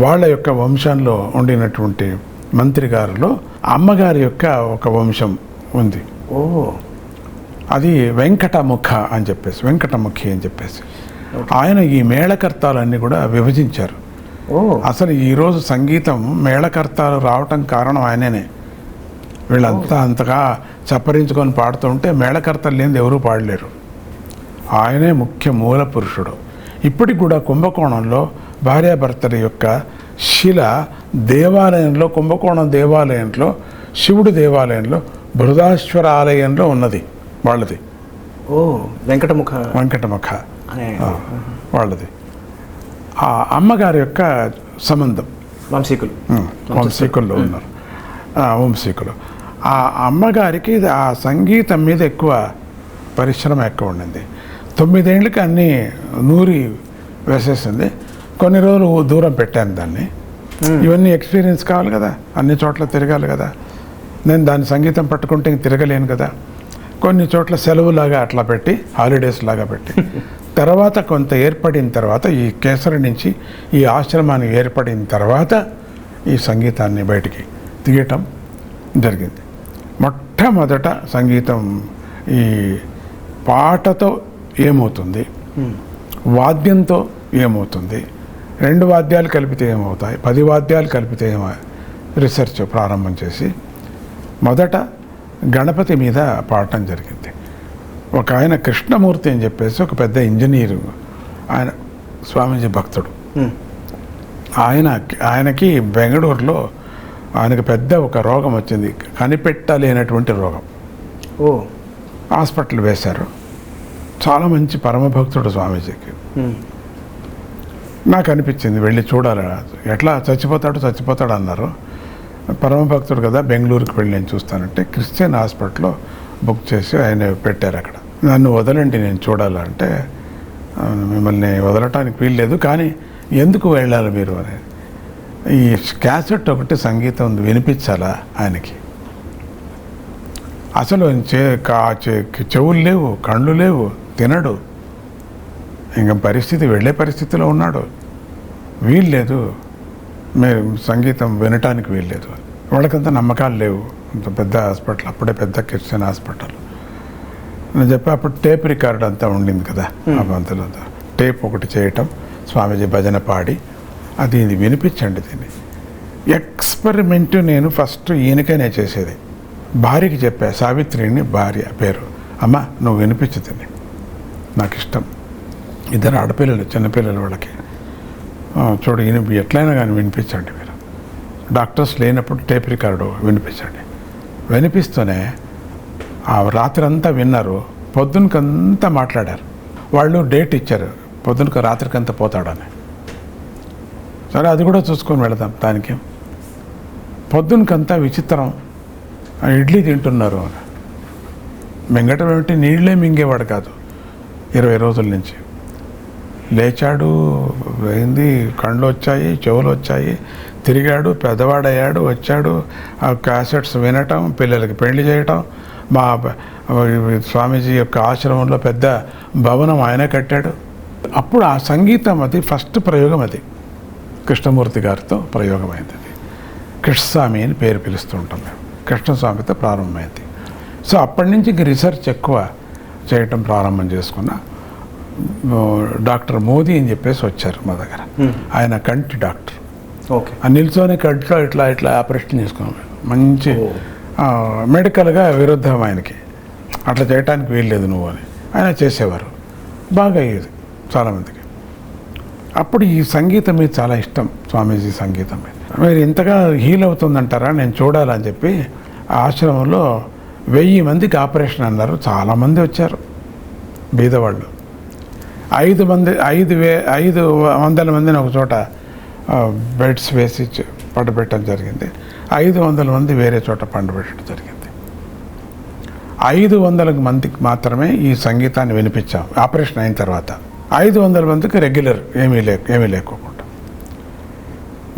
వాళ్ళ యొక్క వంశంలో ఉండినటువంటి మంత్రి గారిలో అమ్మగారి యొక్క ఒక వంశం ఉంది. అది వెంకటముఖి అని చెప్పేసి ఆయన ఈ మేళకర్తాలన్నీ కూడా విభజించారు. అసలు ఈరోజు సంగీతం మేళకర్తాలు రావటం కారణం ఆయననే. వీళ్ళంతా అంతగా చప్పరించుకొని పాడుతుంటే మేళకర్తలు లేనిది ఎవరూ పాడలేరు. ఆయనే ముఖ్య మూల పురుషుడు. ఇప్పటికి కూడా కుంభకోణంలో భార్యాభర్తల యొక్క శిల దేవాలయంలో, కుంభకోణం దేవాలయంలో, శివుడి దేవాలయంలో బృహదాశ్వర ఆలయంలో ఉన్నది వాళ్ళది, ఓ వెంకటముఖ వెంకటముఖ అనే వాళ్ళది. ఆ అమ్మగారి యొక్క సంబంధం వంశీకులు. వంశీకుల్లో ఉన్నారు, వంశీకులు. ఆ అమ్మగారికి ఆ సంగీతం మీద ఎక్కువ పరిశ్రమ ఎక్కువ ఉండింది. 9 ఏళ్ళకి అన్నీ నూరి వేసేసింది. కొన్ని రోజులు దూరం పెట్టాను దాన్ని. ఇవన్నీ ఎక్స్పీరియన్స్ కావాలి కదా, అన్ని చోట్ల తిరగాలి కదా. నేను దాని సంగీతం పట్టుకుంటే ఇంక తిరగలేను కదా. కొన్ని చోట్ల సెలవులాగా అట్లా పెట్టి, హాలిడేస్ లాగా పెట్టి, తర్వాత కొంత ఏర్పడిన తర్వాత, ఈ కేసరి నుంచి ఈ ఆశ్రమాన్ని ఏర్పడిన తర్వాత ఈ సంగీతాన్ని బయటికి తీయటం జరిగింది. మొట్టమొదట సంగీతం ఈ పాటతో ఏమవుతుంది, వాద్యంతో ఏమవుతుంది, 2 వాద్యాలు కలిపితే ఏమవుతాయి, 10 వాద్యాలు కలిపితే రీసెర్చ్ ప్రారంభం చేసి మొదట గణపతి మీద పాడటం జరిగింది. ఒక ఆయన కృష్ణమూర్తి అని చెప్పేసి ఒక పెద్ద ఇంజనీరు, ఆయన స్వామీజీ భక్తుడు. ఆయనకి బెంగళూరులో ఆయనకు పెద్ద ఒక రోగం వచ్చింది, కనిపెట్టలేనటువంటి రోగం. ఓ హాస్పిటల్ వేశారు. చాలా మంచి పరమభక్తుడు స్వామీజీకి. నాకు అనిపించింది వెళ్ళి చూడాలి, ఎట్లా చచ్చిపోతాడు అన్నారు. పరమభక్తుడు కదా, బెంగళూరుకి వెళ్ళి నేను చూస్తానంటే క్రిస్టియన్ హాస్పిటల్లో బుక్ చేసి ఆయన పెట్టారు అక్కడ. నన్ను వదలండి, నేను చూడాలంటే మిమ్మల్ని వదలటానికి వీల్లేదు, కానీ ఎందుకు వెళ్ళాలి మీరు అని. ఈ క్యాసెట్ ఒకటి సంగీతం వినిపించాలా ఆయనకి. అసలు చెవులు లేవు, కళ్ళు లేవు, తినడు, ఇంకా పరిస్థితి వెళ్ళే పరిస్థితిలో ఉన్నాడు. వీల్లేదు, మీరు సంగీతం వినటానికి వీల్లేదు. వాళ్ళకంత నమ్మకాలు లేవు. అంత పెద్ద హాస్పిటల్, అప్పుడే పెద్ద క్రిస్టియన్ హాస్పిటల్. నేను చెప్పి అప్పుడు టేప్ రికార్డ్ అంతా ఉండింది కదా, ఆ బంతులో టేప్ ఒకటి చేయటం, స్వామీజీ భజన పాడి ఇది వినిపించండి. దీన్ని ఎక్స్పెరిమెంట్ నేను ఫస్ట్ ఈయనకైనా చేసేది. భార్యకి చెప్పా, సావిత్రిని భార్య పేరు, అమ్మ నువ్వు వినిపించు తిని, నాకు ఇష్టం. 2 ఆడపిల్లలు, చిన్నపిల్లలు వాళ్ళకి. చూడు ఈయన ఎట్లయినా కానీ వినిపించండి మీరు, డాక్టర్స్ లేనప్పుడు టేప్ రికార్డు వినిపించండి. వినిపిస్తూనే ఆ రాత్రి అంతా విన్నారు, పొద్దునకంతా మాట్లాడారు. వాళ్ళు డేట్ ఇచ్చారు, పొద్దునకు రాత్రికంతా పోతాడని. సరే అది కూడా చూసుకొని వెళదాం, దానికి. పొద్దునకంతా విచిత్రం, ఇడ్లీ తింటున్నారు అని. మింగటం ఏమిటి, నీళ్ళే మింగేవాడు కాదు 20 రోజుల నుంచి. లేచాడు, అయింది, కళ్ళు వచ్చాయి, చెవులు వచ్చాయి, తిరిగాడు, పెద్దవాడయ్యాడు, వచ్చాడు. ఆ క్యాసెట్స్ వినటం, పిల్లలకి పెళ్లి చేయటం. మా స్వామీజీ యొక్క ఆశ్రమంలో పెద్ద భవనం ఆయన కట్టాడు. అప్పుడు ఆ సంగీతం, అది ఫస్ట్ ప్రయోగం, అది కృష్ణమూర్తి గారితో ప్రయోగమైంది. అది కృష్ణస్వామి అని పేరు పిలుస్తూ ఉంటాం మేము. కృష్ణస్వామితో ప్రారంభమైంది. సో అప్పటి నుంచి ఇంక రీసెర్చ్ ఎక్కువ చేయటం ప్రారంభం చేసుకున్నా. డాక్టర్ మోదీ అని చెప్పేసి వచ్చారు మా దగ్గర. ఆయన కంటి డాక్టర్. ఓకే. ఆ నిల్చొని కంట్లో ఇట్లా ఆపరేషన్ చేసుకున్నాం. మంచి మెడికల్గా విరుద్ధం ఆయనకి, అట్లా చేయటానికి వీల్లేదు నువ్వు అని ఆయన చేసేవారు. బాగా అయ్యేది చాలామందికి. అప్పుడు ఈ సంగీతం మీద చాలా ఇష్టం, స్వామీజీ సంగీతం మీద. మీరు ఇంతగా హీల్ అవుతుందంటారా, నేను చూడాలని చెప్పి ఆశ్రమంలో 1000 మందికి ఆపరేషన్ అన్నారు. చాలామంది వచ్చారు, బీదవాళ్ళు. 500 మందిని ఒక చోట బెడ్స్ వేసి పండబెట్టడం జరిగింది. 500 మంది వేరే చోట పండబెట్టడం జరిగింది. 500 మందికి మాత్రమే ఈ సంగీతాన్ని వినిపించాం ఆపరేషన్ అయిన తర్వాత. 500 మందికి రెగ్యులర్ ఏమీ లేకోకుండా.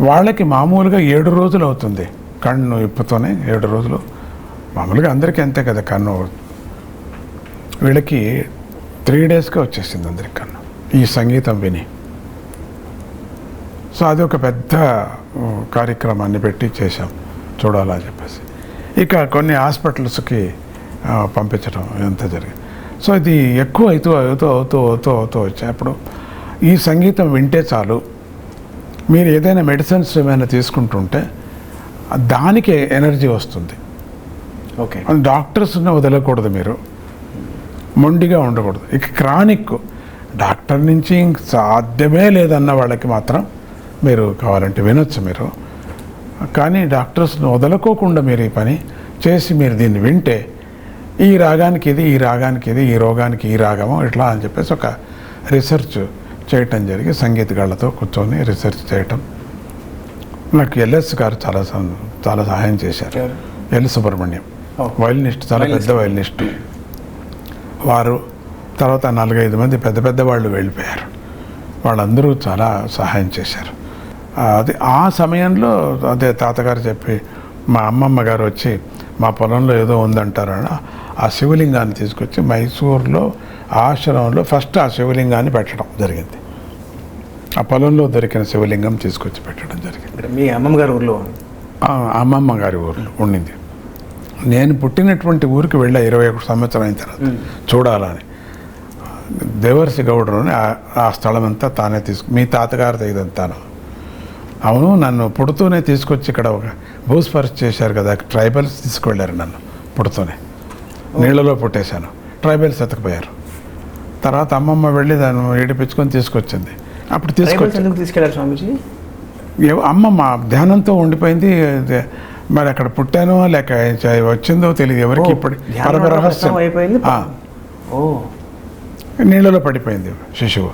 వాళ్ళకి మామూలుగా 7 రోజులు అవుతుంది కన్ను ఇప్పుతోనే. 7 రోజులు మామూలుగా అందరికీ అంతే కదా కన్ను. వీళ్ళకి 3 డేస్గా వచ్చేసింది అందరికి కన్ను ఈ సంగీతం విని. సో అది ఒక పెద్ద కార్యక్రమాన్ని పెట్టి చేశాం, చూడాలని చెప్పేసి. ఇక కొన్ని హాస్పిటల్స్కి పంపించడం ఇదంతా జరిగింది. సో ఇది ఎక్కువ అవుతూ వచ్చాయి. అప్పుడు ఈ సంగీతం వింటే చాలు, మీరు ఏదైనా మెడిసిన్స్ ఏమైనా తీసుకుంటుంటే దానికి ఎనర్జీ వస్తుంది. ఓకే. డాక్టర్స్ని వదలకూడదు, మీరు మొండిగా ఉండకూడదు. ఇక క్రానిక్ డాక్టర్ నుంచి ఇంక సాధ్యమే లేదన్న వాళ్ళకి మాత్రం మీరు కావాలంటే వినొచ్చు మీరు. కానీ డాక్టర్స్ని వదలకోకుండా మీరు ఈ పని చేసి మీరు దీన్ని వింటే ఈ రాగానికి ఇది, ఈ రాగానికి ఇది, ఈ రోగానికి ఈ రాగము ఇట్లా అని చెప్పేసి ఒక రీసెర్చ్ చేయటం జరిగి సంగీతగాళ్ళతో కూర్చొని రీసెర్చ్ చేయటం. నాకు ఎల్ఎస్ గారు చాలా సహాయం చేశారు. ఎల్ సుబ్రహ్మణ్యం వైలినిస్ట్, చాలా పెద్ద వైలినిస్ట్ వారు. తర్వాత 4-5 మంది పెద్ద వాళ్ళు వెళ్ళిపోయారు. వాళ్ళందరూ చాలా సహాయం చేశారు. అది ఆ సమయంలో అదే తాతగారు చెప్పి మా అమ్మమ్మ గారు వచ్చి మా పొలంలో ఏదో ఉందంటారని ఆ శివలింగాన్ని తీసుకొచ్చి మైసూర్లో ఆశ్రమంలో ఫస్ట్ ఆ శివలింగాన్ని పెట్టడం జరిగింది. ఆ పొలంలో దొరికిన శివలింగం తీసుకొచ్చి పెట్టడం జరిగింది. మీ అమ్మమ్మ గారి ఊర్లో? అమ్మమ్మ గారి ఊర్లో ఉండింది. నేను పుట్టినటువంటి ఊరికి వెళ్ళా 21 సంవత్సరం అయిన తర్వాత చూడాలని. దేవర్సి గౌడరుని ఆ స్థలం అంతా తానే మీ తాతగారిది ఇదంతాను. అవును, నన్ను పుడుతూనే తీసుకొచ్చి ఇక్కడ ఒక భూస్పర్శ చేశారు కదా, ట్రైబల్స్ తీసుకువెళ్ళారు నన్ను పుడుతూనే. నీళ్ళలో పుట్టేశాను, ట్రైబల్స్ ఎత్తకపోయారు. తర్వాత అమ్మమ్మ వెళ్ళి దాన్ని ఏడిపించుకొని తీసుకొచ్చింది. అప్పుడు తీసుకెళ్ళారు స్వామీజీ. అమ్మమ్మ ధ్యానంతో ఉండిపోయింది. మరి అక్కడ పుట్టానో లేక వచ్చిందో తెలియదు ఎవరికి. ఇప్పుడు పరమ రహస్యం అయిపోయింది. నీళ్ళలో పడిపోయింది శిశువు.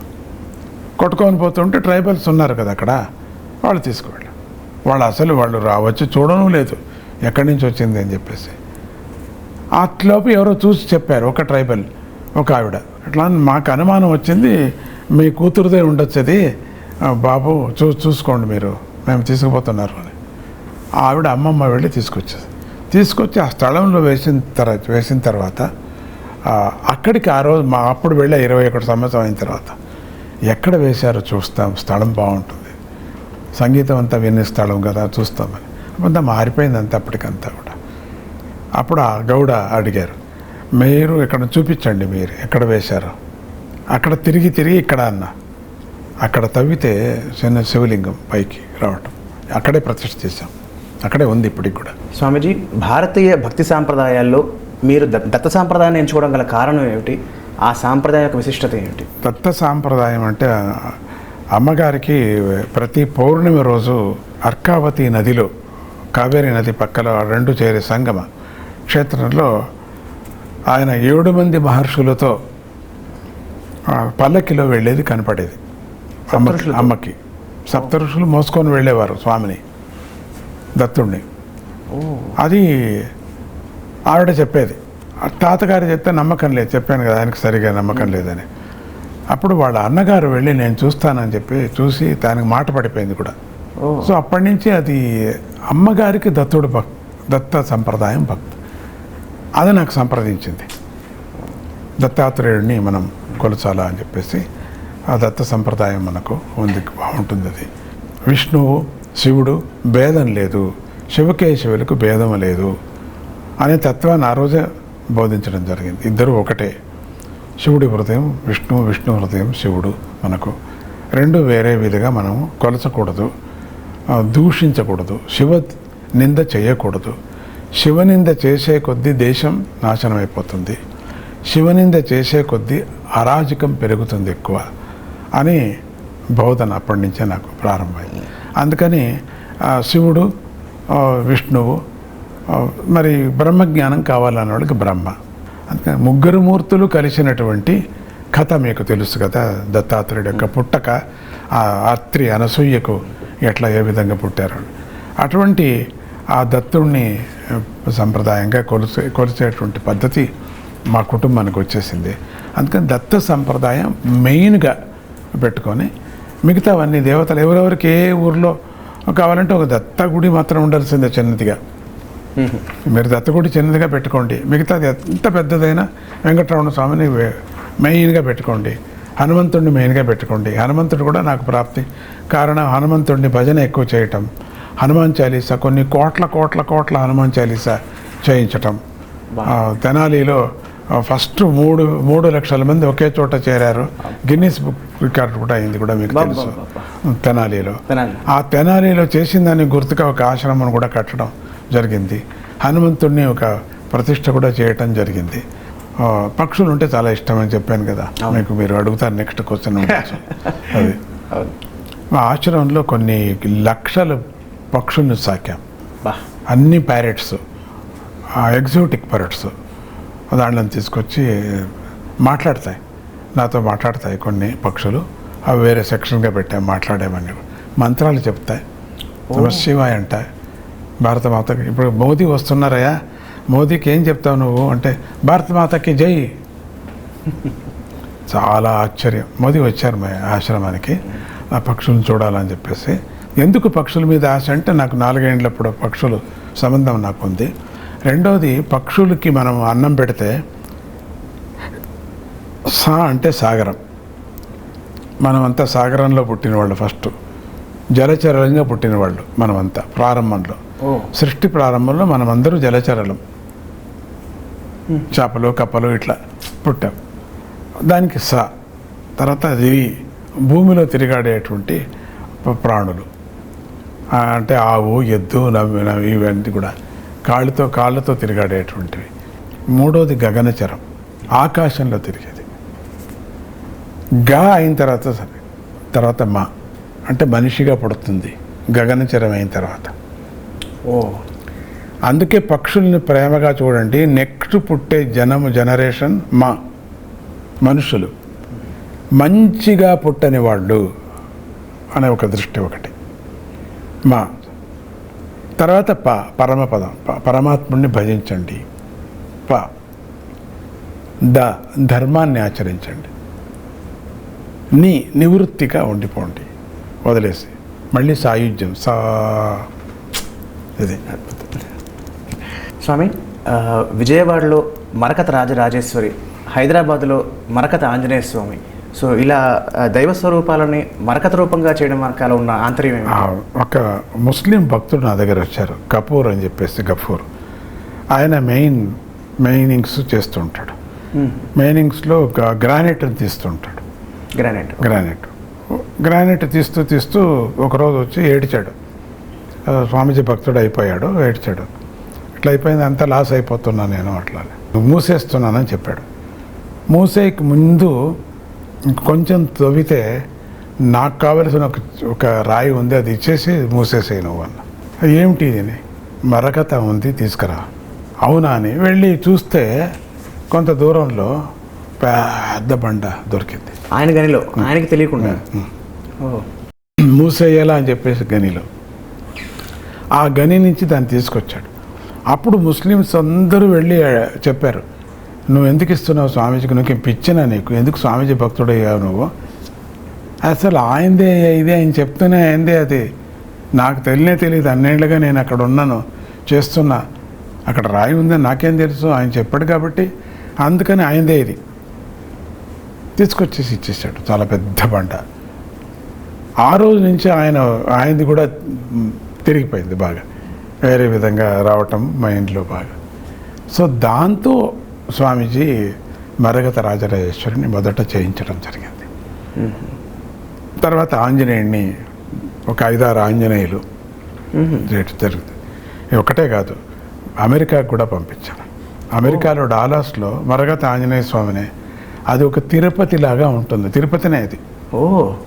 కొట్టుకొని పోతుంటే ట్రైబల్స్ ఉన్నారు కదా అక్కడ, వాళ్ళు తీసుకువెళ్ళారు. వాళ్ళు రావచ్చు చూడడం లేదు ఎక్కడి నుంచి వచ్చింది అని చెప్పేసి. అట్లోపు ఎవరో చూసి చెప్పారు, ఒక ట్రైబల్, ఒక ఆవిడ. అట్లా మాకు అనుమానం వచ్చింది, మీ కూతురుదే ఉండొచ్చు అది బాబు, చూసుకోండి మీరు, మేము తీసుకుపోతున్నారు అని. ఆవిడ అమ్మమ్మ వెళ్ళి తీసుకొచ్చి ఆ స్థలంలో వేసిన తర్వాత అక్కడికి ఆ రోజు అప్పుడు వెళ్ళా 21 సంవత్సరం అయిన తర్వాత ఎక్కడ వేశారో చూస్తాం, స్థలం బాగుంటుంది, సంగీతం అంతా వినే స్థలం కదా చూస్తామని. అంతా మారిపోయింది అంతా అప్పటికంతా కూడా. అప్పుడు ఆ గౌడ అడిగారు, మీరు ఇక్కడ చూపించండి, మీరు ఎక్కడ వేశారో. అక్కడ తిరిగి ఇక్కడ అన్న, అక్కడ తవ్వితే చిన్న శివలింగం పైకి రావటం, అక్కడే ప్రతిష్ఠ చేశాం, అక్కడే ఉంది ఇప్పటికి కూడా. స్వామీజీ, భారతీయ భక్తి సాంప్రదాయాల్లో మీరు దత్త సాంప్రదాయాన్ని ఎంచుకోవడం గల కారణం ఏమిటి? ఆ సాంప్రదాయ యొక్క విశిష్టత ఏమిటి? దత్త సాంప్రదాయం అంటే అమ్మగారికి ప్రతి పౌర్ణమి రోజు అర్కావతి నదిలో, కావేరీ నది పక్కల 2 చేరే సంగమ క్షేత్రంలో ఆయన 7 మంది మహర్షులతో పల్లకిలో వెళ్ళేది కనపడేది. అమ్మకి సప్తఋషులు మోసుకొని వెళ్ళేవారు స్వామిని, దత్తుడిని. అది ఆవిడ చెప్పేది. తాతగారు చెప్తే నమ్మకం లేదు, చెప్పాను కదా ఆయనకి సరిగా నమ్మకం లేదని. అప్పుడు వాళ్ళ అన్నగారు వెళ్ళి నేను చూస్తానని చెప్పి చూసి దానికి మాట పడిపోయింది కూడా. సో అప్పటి నుంచి అది అమ్మగారికి దత్త సంప్రదాయం భక్తి. అది నాకు సంప్రదించింది, దత్తాత్రేయుడిని మనం కొలచాలా అని చెప్పేసి. ఆ దత్త సంప్రదాయం మనకు ఉంది, బాగుంటుంది. అది విష్ణువు శివుడు భేదం లేదు, శివకేశవులకు భేదం లేదు అనే తత్వాన్ని ఆ రోజే బోధించడం జరిగింది. ఇద్దరు ఒకటే, శివుడి హృదయం విష్ణువు, విష్ణు హృదయం శివుడు. మనకు 2 వేరే విధిగా మనము కొలచకూడదు, దూషించకూడదు, శివ నింద చేయకూడదు. శివనింద చేసే కొద్దీ దేశం నాశనం అయిపోతుంది, శివనింద చేసే కొద్దీ అరాజకం పెరుగుతుంది ఎక్కువ అని బోధన అప్పటి నుంచే నాకు ప్రారంభమైంది. అందుకని శివుడు, విష్ణువు, మరి బ్రహ్మజ్ఞానం కావాలన్న వాళ్ళకి బ్రహ్మ. అందుకని 3 మూర్తులు కలిసినటువంటి కథ మీకు తెలుసు కదా, దత్తాత్రేయుడు యొక్క పుట్టక, అత్రి అనసూయకు ఎట్లా ఏ విధంగా పుట్టారు. అటువంటి ఆ దత్తుడిని సంప్రదాయంగా కొలిచేటువంటి పద్ధతి మా కుటుంబానికి వచ్చేసింది. అందుకని దత్త సంప్రదాయం మెయిన్గా పెట్టుకొని మిగతావన్నీ దేవతలు ఎవరెవరికి ఏ ఊరిలో కావాలంటే ఒక దత్త గుడి మాత్రం ఉండాల్సిందే చిన్నదిగా. మీరు దత్తగుడి చిన్నదిగా పెట్టుకోండి, మిగతాది ఎంత పెద్దదైనా వెంకటరమణ స్వామిని మెయిన్గా పెట్టుకోండి, హనుమంతుడిని మెయిన్గా పెట్టుకోండి. హనుమంతుడు కూడా నాకు ప్రాప్తి కారణం హనుమంతుడిని భజన ఎక్కువ చేయటం, హనుమాన్ చాలీసా కొన్ని కోట్ల హనుమాన్ చాలీసా చేయించటం. తెనాలిలో ఫస్ట్ 3 లక్షల మంది ఒకే చోట చేరారు, గిన్నిస్ బుక్ రికార్డు కూడా అయింది కూడా మీకు తెలుసు. తెనాలిలో ఆ తెనాలిలో చేసిన దానికి గుర్తుగా ఒక ఆశ్రమం కూడా కట్టడం జరిగింది. హనుమంతుడిని ఒక ప్రతిష్ట కూడా చేయటం జరిగింది. పక్షులు ఉంటే చాలా ఇష్టం అని చెప్పాను కదా మీకు, మీరు అడుగుతారు నెక్స్ట్ క్వశ్చన్ ఉండొచ్చు. అది మా ఆశ్రమంలో కొన్ని లక్షల పక్షుల్ని సాకాం, అన్ని ప్యారెట్స్, ఎగ్జోటిక్ బర్డ్స్ దాంట్లో తీసుకొచ్చి మాట్లాడతాయి, నాతో మాట్లాడతాయి కొన్ని పక్షులు. అవి వేరే సెక్షన్గా పెట్టాము, మాట్లాడేమని మంత్రాలు చెప్తాయి, నమశివాయ అంటాయి, భారతమాతకి. ఇప్పుడు మోదీ వస్తున్నారయ్యా, మోదీకి ఏం చెప్తావు నువ్వు అంటే భారతమాతకి జై. చాలా ఆశ్చర్యం. మోదీ వచ్చారు మా ఆశ్రమానికి ఆ పక్షులను చూడాలని చెప్పేసి. ఎందుకు పక్షుల మీద ఆశ అంటే నాకు 4 ఏళ్ళప్పుడు పక్షులు సంబంధం నాకు ఉంది. రెండోది, పక్షులకి మనం అన్నం పెడితే సా అంటే సాగరం, మనమంతా సాగరంలో పుట్టినవాళ్ళు, ఫస్ట్ జలచరంగా పుట్టినవాళ్ళు మనమంతా. ప్రారంభంలో సృష్టి ప్రారంభంలో మనమందరూ జలచరలం, చేపలు కప్పలు ఇట్లా పుట్టాం. దానికి సా. తర్వాత అది భూమిలో తిరిగాడేటువంటి ప్రాణులు, అంటే ఆవు, ఎద్దు, నవ్వి ఇవన్నీ కూడా కాళ్ళతో తిరిగాడేటువంటివి. మూడోది గగనచరం, ఆకాశంలో తిరిగేది. గా అయిన తర్వాత మా అంటే మనిషిగా పుడుతుంది గగనచరం అయిన తర్వాత. అందుకే పక్షుల్ని ప్రేమగా చూడండి. నెక్స్ట్ పుట్టే జనరేషన్ మనుషులు, మంచిగా పుట్టని వాళ్ళు అనే ఒక దృష్టి ఒకటి. తర్వాత పరమపదం, పరమాత్ముడిని భజించండి. ధర్మాన్ని ఆచరించండి. నివృత్తిగా ఉండిపోండి, వదిలేసి మళ్ళీ సాయుధ్యం. ఇది స్వామి, విజయవాడలో మరకత రాజరాజేశ్వరి, హైదరాబాదులో మరకత ఆంజనేయ స్వామి, సో ఇలా దైవ స్వరూపాలని మరకత రూపంగా చేయడం వెనకాల ఉన్న ఆంతర్యం ఏమి? ఒక ముస్లిం భక్తుడు నా దగ్గర వచ్చారు, గఫూర్ అని చెప్పేసి. గఫూర్ ఆయన మెయినింగ్స్ చేస్తుంటాడు. మెయినింగ్స్లో గ్రానైట్ తీస్తుంటాడు. గ్రానైట్ తీస్తూ ఒకరోజు వచ్చి ఏడ్చాడు. స్వామీజీ భక్తుడు అయిపోయాడు, ఏడ్చాడు. ఇట్లా అయిపోయింది, అంతా లాస్ అయిపోతున్నా నేను, అట్లా మూసేస్తున్నానని చెప్పాడు. మూసేకి ముందు కొంచెం తవ్వితే నాకు కావలసిన ఒక రాయి ఉంది, అది ఇచ్చేసి మూసేసేయి నువ్వు అన్న. ఏమిటి ఇది? మరకత ఉంది, తీసుకురా. అవునా అని వెళ్ళి చూస్తే కొంత దూరంలో పెద్ద బండ దొరికింది ఆయన గనిలో, ఆయనకి తెలియకుండా. మూసేయాలా అని చెప్పేసి గనిలో, ఆ గని నుంచి దాన్ని తీసుకొచ్చాడు. అప్పుడు ముస్లిమ్స్ అందరూ వెళ్ళి చెప్పారు, నువ్వు ఎందుకు ఇస్తున్నావు స్వామీజీకి, నువ్వు పిచ్చినా నీకు, ఎందుకు స్వామీజీ భక్తుడు అయ్యావు నువ్వు? అసలు ఆయనదే ఇదే ఆయన చెప్తూనే అయిందే, అది నాకు తెలియదు. అన్నేళ్ళుగా నేను అక్కడ ఉన్నాను, చేస్తున్నా, అక్కడ రాయి ఉందని నాకేం తెలుసు, ఆయన చెప్పాడు కాబట్టి, అందుకని ఆయనదే ఇది తీసుకొచ్చేసి ఇచ్చేసాడు. చాలా పెద్ద బండ. ఆ రోజు నుంచి ఆయనది కూడా తిరిగిపోయింది బాగా, వేరే విధంగా రావటం మైండ్లో బాగా. సో దాంతో స్వామీజీ మరగత రాజరాజేశ్వరిని మొదట చేయించడం జరిగింది. తర్వాత ఆంజనేయుడిని ఒక 5-6 ఆంజనేయులు జరుగుతుంది. ఒకటే కాదు, అమెరికాకు కూడా పంపించాను. అమెరికాలో డాలాస్లో మరగత ఆంజనేయ స్వామిని, అది ఒక తిరుపతి లాగా ఉంటుంది. తిరుపతినే అది.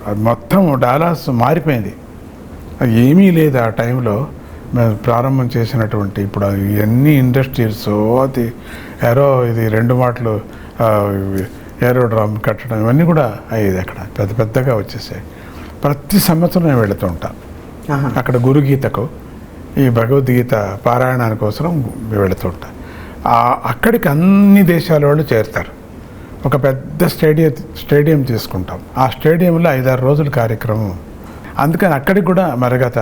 అది మొత్తం డాలాస్ మారిపోయింది. అది ఏమీ లేదు ఆ టైంలో మేము ప్రారంభం చేసినటువంటి. ఇప్పుడు ఎన్ని ఇండస్ట్రీస్, అది ఇది 2 మాటలు ఏరోడ్రామ్ కట్టడం, ఇవన్నీ కూడా అయ్యేది అక్కడ, పెద్దగా వచ్చేసాయి. ప్రతి సంవత్సరం నేను వెళుతూ ఉంటాను అక్కడ గురుగీతకు, ఈ భగవద్గీత పారాయణాని కోసం వెళుతూ ఉంటాను. అక్కడికి అన్ని దేశాల వాళ్ళు చేరుతారు. ఒక పెద్ద స్టేడియం తీసుకుంటాం. ఆ స్టేడియంలో 5-6 రోజుల కార్యక్రమం. అందుకని అక్కడికి కూడా మరగత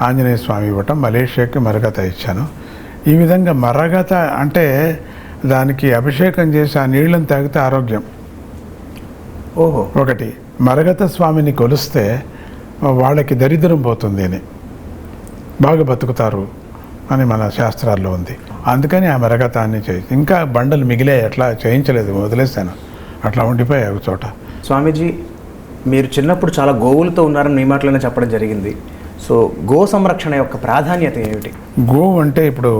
ఆంజనేయ స్వామి ఇవ్వటం, మలేషియాకి మరగత ఇచ్చాను. ఈ విధంగా మరగత అంటే దానికి అభిషేకం చేసి ఆ నీళ్ళని తాగితే ఆరోగ్యం. ఒకటి, మరగత స్వామిని కొలిస్తే వాళ్ళకి దరిద్రం పోతుంది అని, బాగా బతుకుతారు అని మన శాస్త్రాల్లో ఉంది. అందుకని ఆ మరగతాన్ని ఇంకా బండలు మిగిలాయి, అట్లా చేయించలేదు, వదిలేస్తాను, అట్లా ఉండిపోయాయి ఒక చోట. స్వామీజీ, మీరు చిన్నప్పుడు చాలా గోవులతో ఉన్నారని మీ మాటలోనే చెప్పడం జరిగింది. సో గో సంరక్షణ యొక్క ప్రాధాన్యత ఏమిటి? గోవు అంటే ఇప్పుడు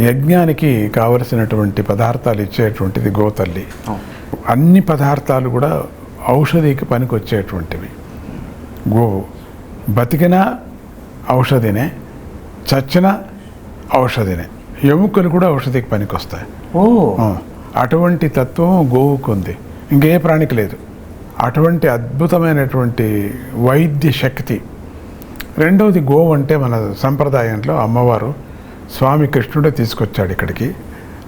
యజ్ఞానికి కావలసినటువంటి పదార్థాలు ఇచ్చేటువంటిది గోతల్లి. అన్ని పదార్థాలు కూడా ఔషధికి పనికి వచ్చేటువంటివి. గోవు బతికిన ఔషధినే, చచ్చిన ఔషధినే. ఎముకలు కూడా ఔషధికి పనికొస్తాయి. ఓ అటువంటి తత్వం గోవుకు ఉంది, ఇంకే ప్రాణికి లేదు. అటువంటి అద్భుతమైనటువంటి వైద్య శక్తి. రెండవది, గోవు అంటే మన సంప్రదాయంలో అమ్మవారు స్వామి కృష్ణుడే తీసుకొచ్చాడు ఇక్కడికి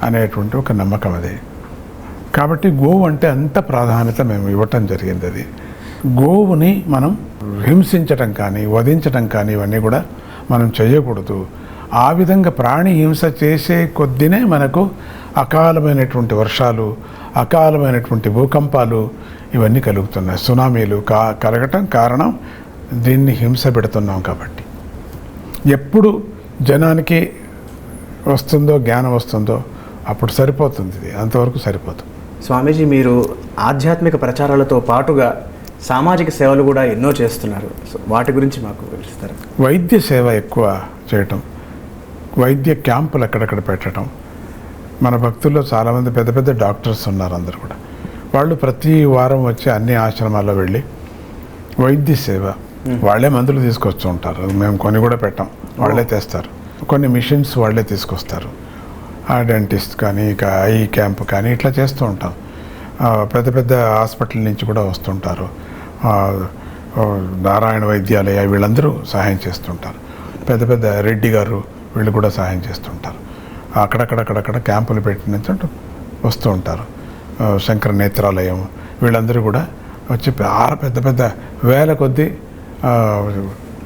అనేటువంటి ఒక నమ్మకం అది. కాబట్టి గోవు అంటే అంత ప్రాధాన్యత మేము ఇవ్వటం జరిగింది. అది గోవుని మనం హింసించటం కానీ వధించటం కానీ ఇవన్నీ కూడా మనం చేయకూడదు. ఆ విధంగా ప్రాణి హింస చేసే కొద్దినే మనకు అకాలమైనటువంటి వర్షాలు, అకాలమైనటువంటి భూకంపాలు ఇవన్నీ కలుగుతున్నాయి. సునామీలు కలగటం కారణం దీన్ని హింస పెడుతున్నాం కాబట్టి. ఎప్పుడు జనానికి వస్తుందో జ్ఞానం వస్తుందో అప్పుడు సరిపోతుంది, ఇది అంతవరకు సరిపోతుంది. స్వామీజీ, మీరు ఆధ్యాత్మిక ప్రచారాలతో పాటుగా సామాజిక సేవలు కూడా ఎన్నో చేస్తున్నారు. సో వాటి గురించి మాకు తెలుస్తారు. వైద్య సేవ ఎక్కువ చేయటం, వైద్య క్యాంపులు అక్కడక్కడ పెట్టడం. మన భక్తుల్లో చాలామంది పెద్ద పెద్ద డాక్టర్స్ ఉన్నారు, అందరు కూడా. వాళ్ళు ప్రతి వారం వచ్చి అన్ని ఆశ్రమాల్లో వెళ్ళి వైద్య సేవ, వాళ్ళే మందులు తీసుకొస్తూ ఉంటారు. మేము కొని కూడా పెట్టాం, వాళ్ళే తెస్తారు. కొన్ని మిషన్స్ వాళ్ళే తీసుకొస్తారు. ఆ డెంటిస్ట్ కానీ, ఇక ఐ క్యాంప్ కానీ ఇట్లా చేస్తూ ఉంటాం. పెద్ద పెద్ద హాస్పిటల్ నుంచి కూడా వస్తుంటారు. నారాయణ వైద్యాలయ వీళ్ళందరూ సహాయం చేస్తుంటారు. పెద్ద పెద్ద రెడ్డి గారు వీళ్ళు కూడా సహాయం చేస్తుంటారు. అక్కడక్కడ క్యాంపులు పెట్టిన వస్తూ ఉంటారు. శంకర నేత్రాలయం వీళ్ళందరూ కూడా వచ్చి పెద్ద పెద్ద వేల కొద్దీ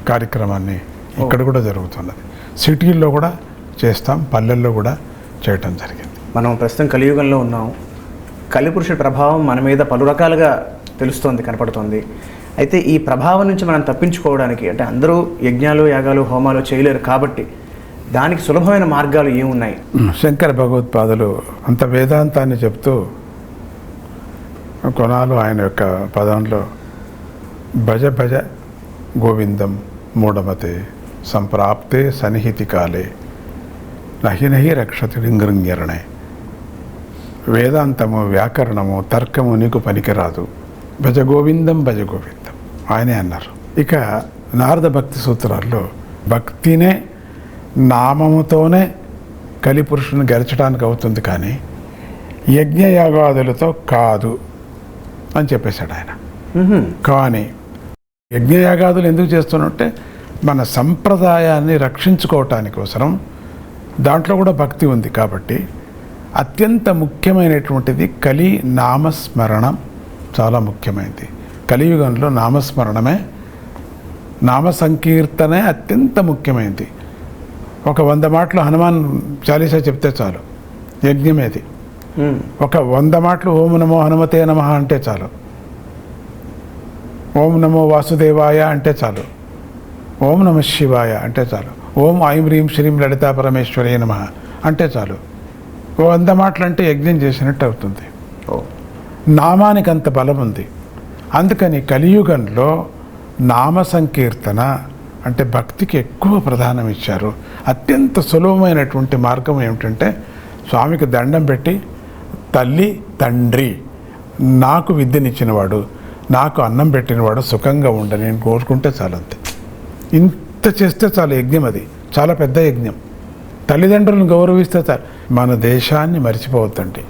కార్యక్రమాన్ని ఇక్కడ కూడా జరుగుతున్నది. సిటీల్లో కూడా చేస్తాం, పల్లెల్లో కూడా చేయటం జరిగింది. మనం ప్రస్తుతం కలియుగంలో ఉన్నాం. కలిపురుషుడి ప్రభావం మన మీద పలు రకాలుగా తెలుస్తోంది, కనపడుతోంది. అయితే ఈ ప్రభావం నుంచి మనం తప్పించుకోవడానికి, అంటే అందరూ యజ్ఞాలు, యాగాలు, హోమాలు చేయలేరు కాబట్టి దానికి సులభమైన మార్గాలు ఏమున్నాయి? శంకర భగవత్పాదులు అంత వేదాంతాన్ని చెప్తూ కొనాలు ఆయన యొక్క పదంలో భజ భజ గోవిందం మూఢమతే సంప్రాప్తే సన్నిహితి కాలే నహి నహి రక్షతి రింగృంగిరణే. వేదాంతము, వ్యాకరణము, తర్కము నీకు పనికిరాదు, భజ గోవిందం భజ గోవిందం ఆయనే అన్నారు. ఇక నారద భక్తి సూత్రాల్లో భక్తినే నామముతోనే కలిపురుషుని గెలిచడానికి అవుతుంది, కానీ యజ్ఞయాగాదులతో కాదు అని చెప్పేశాడు ఆయన. కానీ యజ్ఞయాగాదులు ఎందుకు చేస్తున్నట్టే మన సంప్రదాయాన్ని రక్షించుకోవటానికి అవసరం. దాంట్లో కూడా భక్తి ఉంది కాబట్టి అత్యంత ముఖ్యమైనటువంటిది కలి నామస్మరణం. చాలా ముఖ్యమైనది. కలియుగంలో నామస్మరణమే, నామ సంకీర్తనే అత్యంత ముఖ్యమైనది. ఒక 100 మాటలు హనుమాన్ చాలీసా చెప్తే చాలు, యజ్ఞమేది. ఒక 100 మాటలు ఓం నమో హనుమతే నమః అంటే చాలు, ఓం నమో వాసుదేవాయ అంటే చాలు, ఓం నమ శివాయ అంటే చాలు, ఓం ఐం హ్రీం శ్రీం లలితా పరమేశ్వరే నమః అంటే చాలు. 100 మాటలు అంటే యజ్ఞం చేసినట్టు అవుతుంది. నామానికి అంత బలం ఉంది. అందుకని కలియుగంలో నామ సంకీర్తన అంటే భక్తికి ఎక్కువ ప్రధానం ఇచ్చారు. అత్యంత సులభమైనటువంటి మార్గం ఏమిటంటే స్వామికి దండం పెట్టి, తల్లి తండ్రి నాకు విద్యనిచ్చినవాడు, నాకు అన్నం పెట్టినవాడు సుఖంగా ఉండని నేను కోరుకుంటే చాలు. అంతే, ఇంత చేస్తే చాలు. యజ్ఞం అది చాలా పెద్ద యజ్ఞం. తల్లిదండ్రులను గౌరవిస్తే చాలు. మన దేశాన్ని మర్చిపోవద్దండి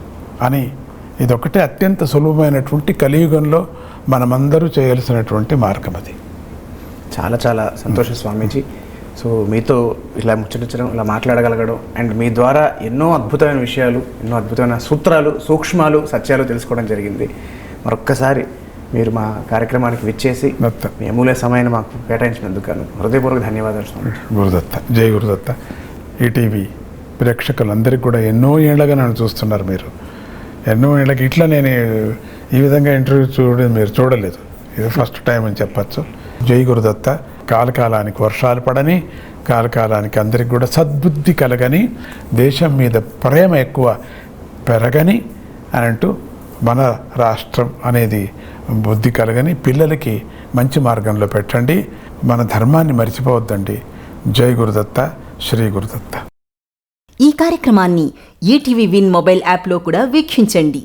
అని ఇదొకటే అత్యంత సులభమైనటువంటి కలియుగంలో మనమందరూ చేయాల్సినటువంటి మార్గం అది. చాలా చాలా సంతోషం స్వామీజీ. సో మీతో ఇలా ముచ్చటించడం, ఇలా మాట్లాడగలగడం, అండ్ మీ ద్వారా ఎన్నో అద్భుతమైన విషయాలు, ఎన్నో అద్భుతమైన సూత్రాలు, సూక్ష్మాలు, సత్యాలు తెలుసుకోవడం జరిగింది. మరొక్కసారి మీరు మా కార్యక్రమానికి విచ్చేసి మీ అమూల్య సమయాన్ని మాకు కేటాయించినందుకు హృదయపూర్వక ధన్యవాదాలు స్వామి. గురుదత్త, జై గురుదత్త. ఈటీవీ ప్రేక్షకులందరికీ కూడా ఎన్నో ఏళ్ళగా నన్ను చూస్తున్నారు. మీరు ఎన్నో ఏళ్ళకి ఇట్లా నేను ఈ విధంగా ఇంటర్వ్యూ మీరు చూడలేదు. ఇది ఫస్ట్ టైం అని చెప్పచ్చు. జై గురుదత్త. కాలకాలానికి వర్షాలు పడని, కాలకాలానికి అందరికి కూడా సద్బుద్ధి కలగని, దేశం మీద ప్రేమ ఎక్కువ పెరగని అని అంటూ మన రాష్ట్రం అనేది బుద్ధి కలగని, పిల్లలకి మంచి మార్గంలో పెట్టండి, మన ధర్మాన్ని మర్చిపోవద్దండి. జై గురుదత్త, శ్రీ గురుదత్త. ఈ కార్యక్రమాన్ని ఈటీవీ విన్ మొబైల్ యాప్లో కూడా వీక్షించండి.